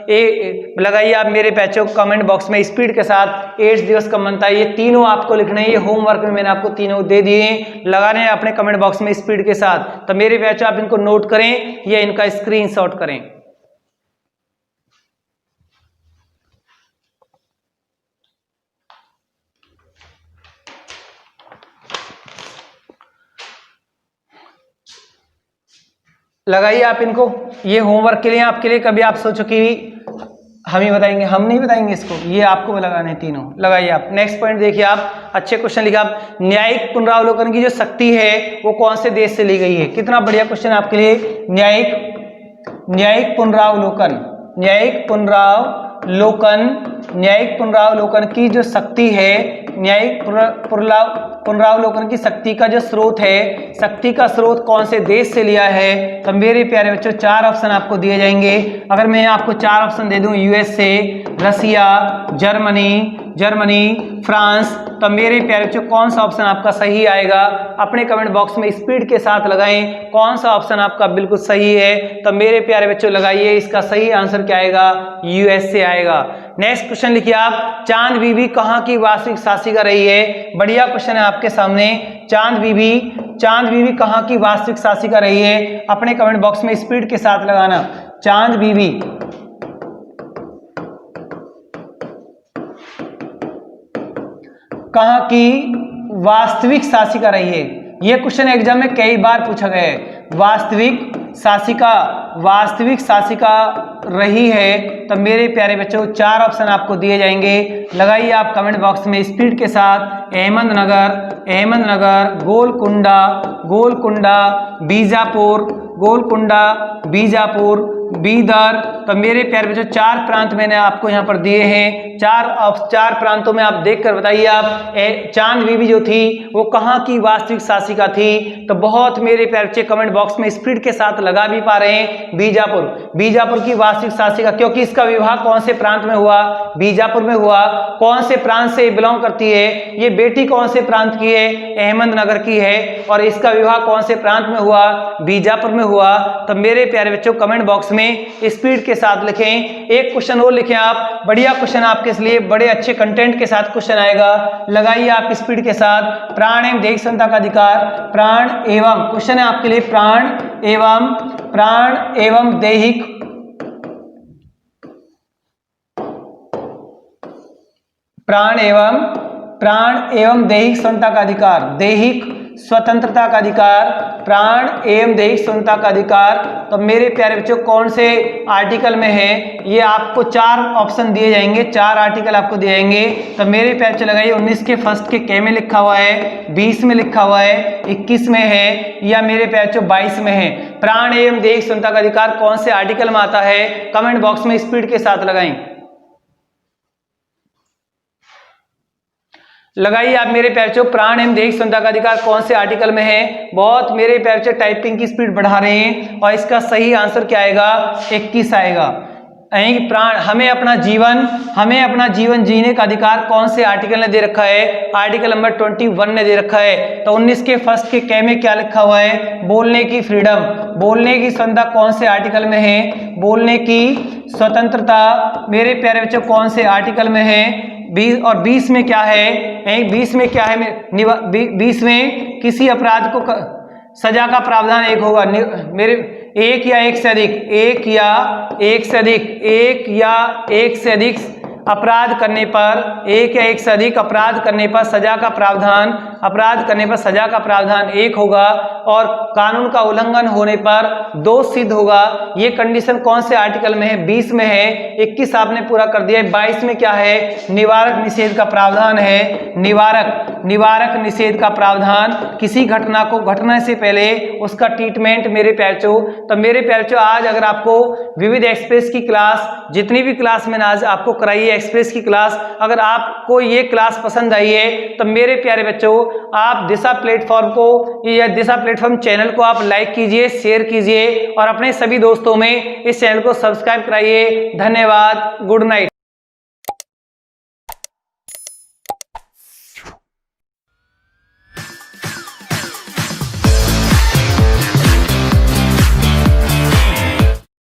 लगाइए आप मेरे बच्चों कमेंट बॉक्स में स्पीड के साथ। एड्स दिवस कब मनता है? ये तीनों आपको लिखने हैं, ये होमवर्क में मैंने आपको तीनों दे दिए, लगाने हैं अपने कमेंट बॉक्स में स्पीड के साथ। तो मेरे बच्चों आप इनको नोट करें या इनका स्क्रीनशॉट करें। लगाइए आप इनको, ये होमवर्क के लिए आपके लिए। कभी आप सोचो कि हम ही बताएंगे, हम नहीं बताएंगे इसको, ये आपको लगाने हैं तीनों। लगाइए आप। नेक्स्ट पॉइंट देखिए आप, अच्छे क्वेश्चन लिखा आप। न्यायिक पुनरावलोकन की जो शक्ति है वो कौन से देश से ली गई है? कितना बढ़िया क्वेश्चन आपके लिए। न्यायिक पुनरावलोकन की जो शक्ति है, न्यायिक पुनरावलोकन की शक्ति का जो स्रोत है, शक्ति का स्रोत कौन से देश से लिया है? तो मेरे प्यारे बच्चों 4 ऑप्शन आपको दिए जाएंगे। अगर मैं आपको 4 ऑप्शन दे दूं, यूएसए, रसिया, जर्मनी, फ्रांस, तो मेरे प्यारे बच्चों कौन सा ऑप्शन आपका सही आएगा? अपने कमेंट बॉक्स में स्पीड के साथ लगाएं कौन सा ऑप्शन आपका बिल्कुल सही है। तो मेरे प्यारे बच्चों लगाइए, इसका सही आंसर क्या आएगा? यूएसए आएगा। नेक्स्ट क्वेश्चन लिखिए आप। चांद बीबी कहाँ की वास्तविक शासिका रही है? बढ़िया क्वेश्चन है आपके सामने। चांद बीबी कहाँ की वास्तविक शासिका रही है? अपने कमेंट बॉक्स में स्पीड के साथ लगाना। चांद बीबी कहाँ की वास्तविक शासिका रही है? यह क्वेश्चन एग्जाम में कई बार पूछा गया है। वास्तविक शासिका रही है। तो मेरे प्यारे बच्चों 4 ऑप्शन आपको दिए जाएंगे। लगाइए आप कमेंट बॉक्स में स्पीड के साथ। अहमदनगर, गोलकुंडा, बीजापुर, बीदर। तो मेरे प्यारे बच्चों 4 प्रांत मैंने आपको यहाँ पर दिए हैं। 4 प्रांतों में आप देखकर बताइए आप चांद बीबी जो थी वो कहाँ की वास्तविक शासिका थी? तो बहुत मेरे प्यारे बच्चे कमेंट बॉक्स में स्पीड के साथ लगा भी पा रहे हैं। बीजापुर की वास्तविक शासिका, क्योंकि इसका विवाह कौन से प्रांत में हुआ? बीजापुर में हुआ। कौन से प्रांत से बिलोंग करती है? ये बेटी कौन से प्रांत की है? अहमदनगर की है। और इसका विवाह कौन से प्रांत में हुआ? बीजापुर में हुआ। तो मेरे प्यारे बच्चों कमेंट बॉक्स में स्पीड के साथ लिखें। एक क्वेश्चन और लिखें आप, बढ़िया क्वेश्चन आपके लिए, बड़े अच्छे कंटेंट के साथ क्वेश्चन आएगा। लगाइए आप स्पीड के साथ। प्राण एवं दैहिक क्षमता का अधिकार, प्राण एवं, क्वेश्चन है आपके लिए, प्राण एवं दैहिक स्वतंत्रता का अधिकार, दैहिक स्वतंत्रता का अधिकार, प्राण एवं दैहिक स्वतंत्रता का अधिकार। तो मेरे प्यारे बच्चों कौन से आर्टिकल में है? ये आपको 4 ऑप्शन दिए जाएंगे, 4 आर्टिकल आपको दिए जाएंगे। तो मेरे प्यारे बच्चों लगाइए 19 के फर्स्ट के के में लिखा हुआ है, 20 में लिखा हुआ है, 21 में है, या मेरे प्यारे बच्चों 22 में है। प्राण एवं दैहिक स्वतंत्रता का अधिकार कौन से आर्टिकल में आता है? कमेंट बॉक्स में स्पीड के साथ लगाएं। लगाइए आप मेरे प्यारे बच्चों प्राण एवं दैहिक स्वतंत्रता का अधिकार कौन से आर्टिकल में है? बहुत मेरे प्यारे बच्चों टाइपिंग की स्पीड बढ़ा रहे हैं, और इसका सही आंसर क्या आएगा? 21 आएगा। प्राण, हमें अपना जीवन जीने का अधिकार कौन से आर्टिकल ने दे रखा है? आर्टिकल नंबर 21 ने दे रखा है। तो 19 के फर्स्ट के कै में क्या लिखा हुआ है? बोलने की फ्रीडम, बोलने की स्वतंत्रता कौन से आर्टिकल में है? बोलने की स्वतंत्रता मेरे प्यारे बच्चों कौन से आर्टिकल में है? 20 और 20 में क्या है? 20 में क्या है? 20 में किसी अपराध को सजा का प्रावधान एक होगा, मेरे एक या एक से अधिक अपराध करने पर, एक या एक से अधिक अपराध करने पर सजा का प्रावधान, अपराध करने पर सजा का प्रावधान 1 होगा, और कानून का उल्लंघन होने पर 2 सिद्ध होगा। ये कंडीशन कौन से आर्टिकल में है? 20 में है। 21 आपने पूरा कर दिया है। 22 में क्या है? निवारक निषेध का प्रावधान है। निवारक निषेध का प्रावधान, किसी घटना को घटने से पहले उसका ट्रीटमेंट। मेरे प्यारे बच्चों, तो मेरे प्यारे बच्चों आज अगर आपको विविध एक्सप्रेस की क्लास, जितनी भी क्लास मैंने आज आपको कराई है एक्सप्रेस की क्लास, अगर आपको ये क्लास पसंद आई है तो मेरे प्यारे बच्चों आप दिशा प्लेटफॉर्म को या दिशा प्लेटफॉर्म चैनल को आप लाइक कीजिए, शेयर कीजिए और अपने सभी दोस्तों में इस चैनल को सब्सक्राइब कराइए। धन्यवाद। Good night.